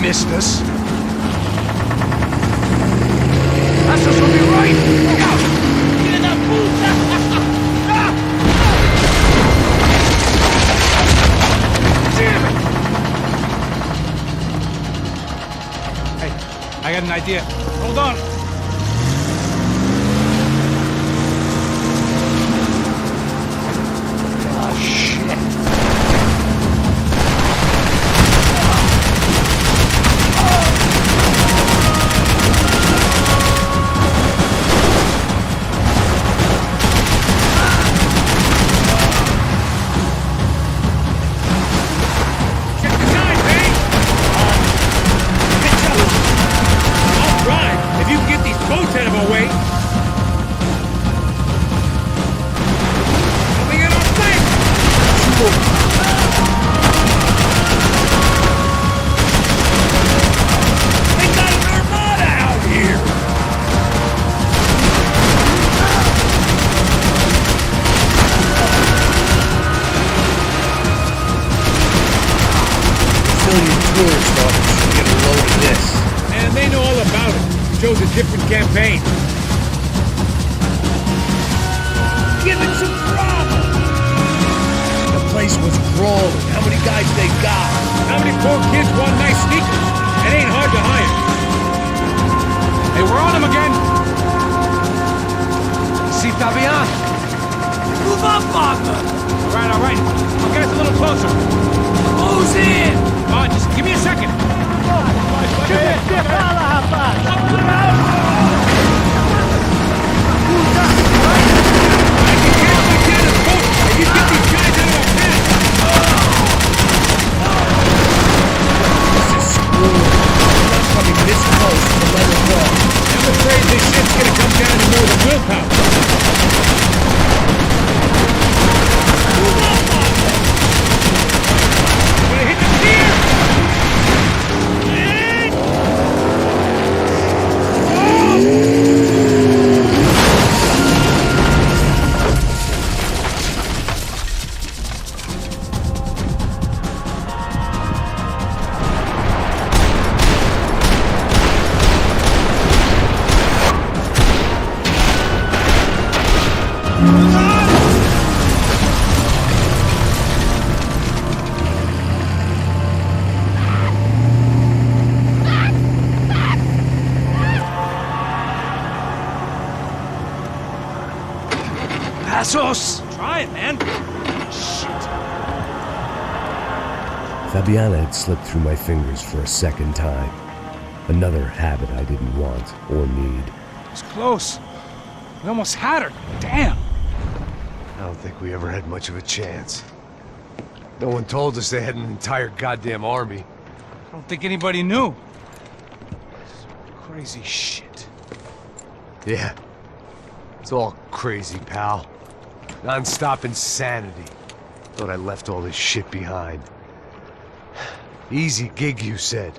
Missed us. That's just will be right. Look out! idea. Hold on. Oh, shit. Shows a different campaign. Give it some drama! The place was crawling. How many guys they got? How many poor kids want nice sneakers? It ain't hard to hire. Hey, we're on him again. See Fabian? Move up, Wagner! All right. I'll get us a little closer. Who's in? Come on, just give me a second. I'm afraid this shit's gonna come down to more than willpower. Gonna hit the pier! Passos! Try it, man. Shit. Fabiana had slipped through my fingers for a second time. Another habit I didn't want or need. It's close. We almost had her. Damn. I don't think we ever had much of a chance. No one told us they had an entire goddamn army. I don't think anybody knew. Crazy shit. Yeah. It's all crazy, pal. Non-stop insanity. Thought I left all this shit behind. Easy gig, you said.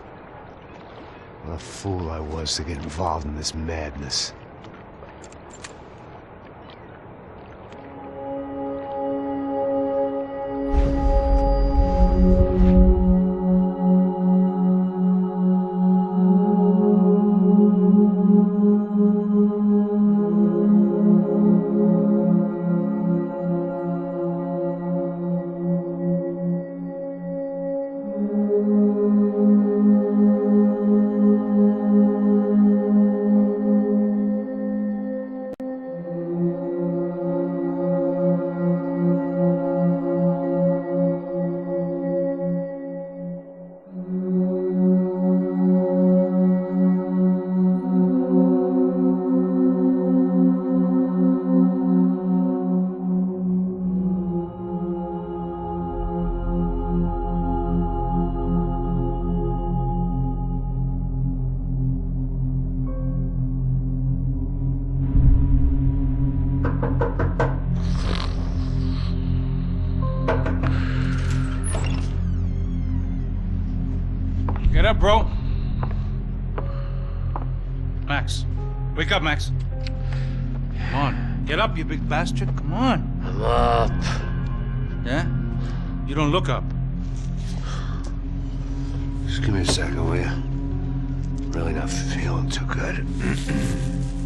What a fool I was to get involved in this madness. Get up, bro. Max. Wake up, Max. Come on. Get up, you big bastard. Come on. I'm up. Yeah? You don't look up. Just give me a second, will you? Really not feeling too good.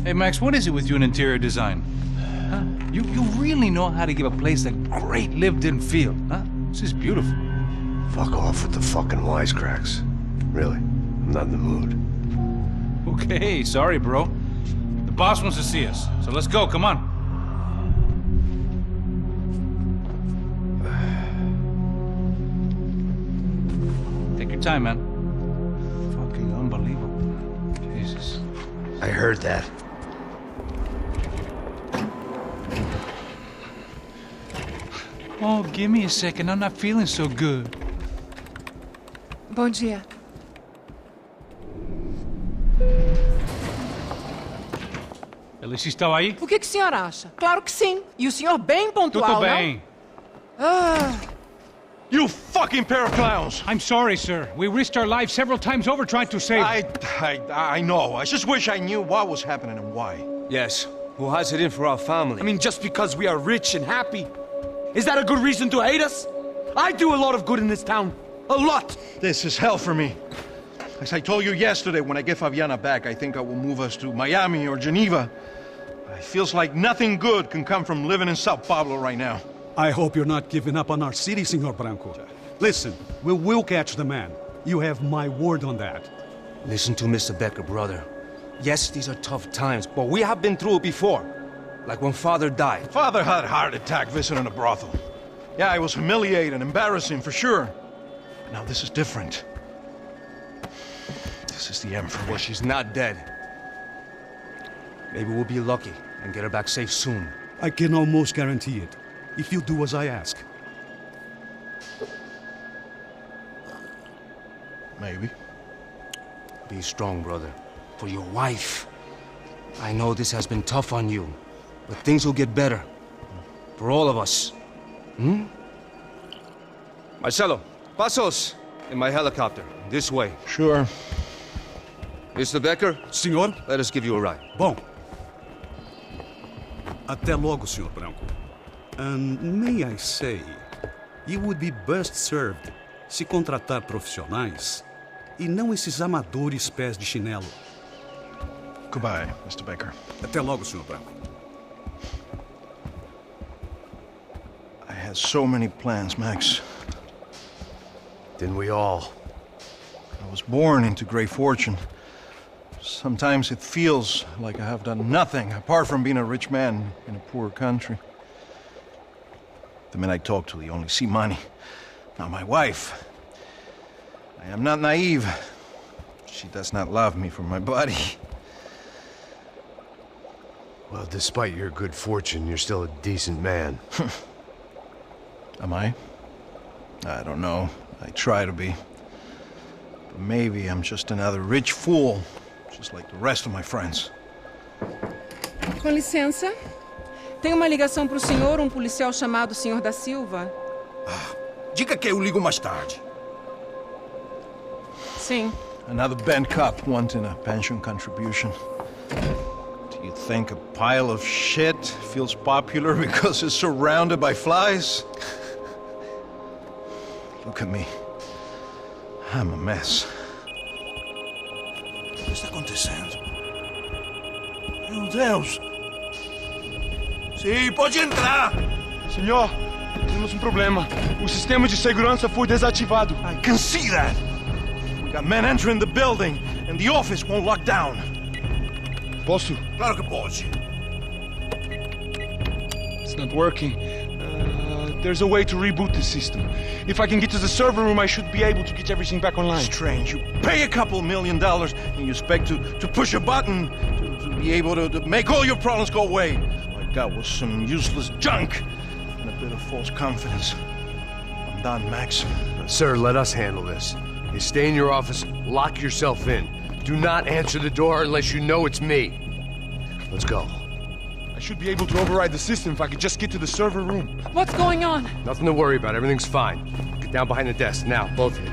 Hey, Max, what is it with you in interior design? Huh? You really know how to give a place a great lived-in feel, huh? This is beautiful. Fuck off with the fucking wisecracks. Really, I'm not in the mood. Okay, sorry, bro. The boss wants to see us, so let's go, come on. Take your time, man. Fucking unbelievable. Jesus. I heard that. Oh, give me a second. I'm not feeling so good. Bom dia. Alice estava aí? O que o senhor acha? Claro que sim. E o senhor bem pontual, Tudo bem. não? Ah. You fucking pair of clowns! I'm sorry, sir. We risked our lives several times over trying to save... I know. I just wish I knew what was happening and why. Yes. Who has it in for our family? I mean, just because we are rich and happy? Is that a good reason to hate us? I do a lot of good in this town. A lot! This is hell for me. As I told you yesterday, when I get Fabiana back, I think I will move us to Miami or Geneva. It feels like nothing good can come from living in Sao Paulo right now. I hope you're not giving up on our city, Senor Branco. Listen, we will catch the man. You have my word on that. Listen to Mr. Becker, brother. Yes, these are tough times, but we have been through it before. Like when Father died. Father had a heart attack visiting a brothel. Yeah, it was humiliating, embarrassing, for sure. But now this is different. This is the end for me. Well, she's not dead. Maybe we'll be lucky and get her back safe soon. I can almost guarantee it, if you do as I ask. Maybe. Be strong, brother. For your wife. I know this has been tough on you, but things will get better. For all of us. Hmm? Marcelo, pasos in my helicopter. This way. Sure. Mr. Becker? Senhor? Let us give you a ride. Bom. Até logo, Senhor Branco. And may I say, you would be best served se contratar profissionais e não esses amadores pés de chinelo. Goodbye, Mr. Becker. Até logo, Senhor Branco. I had so many plans, Max. Didn't we all? I was born into great fortune. Sometimes it feels like I have done nothing apart from being a rich man in a poor country. The men I talk to, they only see money. Now my wife, I am not naive. She does not love me for my body. Well, despite your good fortune, you're still a decent man. Am I? I don't know. I try to be. But maybe I'm just another rich fool, just like the rest of my friends. Com licença. Tem uma ligação pro senhor, um policial chamado Senhor da Silva. Diga que eu ligo mais tarde. Sim. Another bent cop wanting a pension contribution. Do you think a pile of shit feels popular because it's surrounded by flies? Look at me. I'm a mess. O que está acontecendo? Meu Deus! Sim, pode entrar! Senhor, temos um problema. O sistema de segurança foi desativado. I can see that! We got men entering the building, and the office won't lock down. Posso? Claro que pode. It's not working. There's a way to reboot the system. If I can get to the server room, I should be able to get everything back online. Strange. You pay a couple $1 million, and you expect to push a button to be able to make all your problems go away. All I got was some useless junk and a bit of false confidence. I'm done, Max. Sir, let us handle this. You stay in your office, lock yourself in. Do not answer the door unless you know it's me. Let's go. I should be able to override the system if I could just get to the server room. What's going on? Nothing to worry about. Everything's fine. Get down behind the desk. Now, both of you.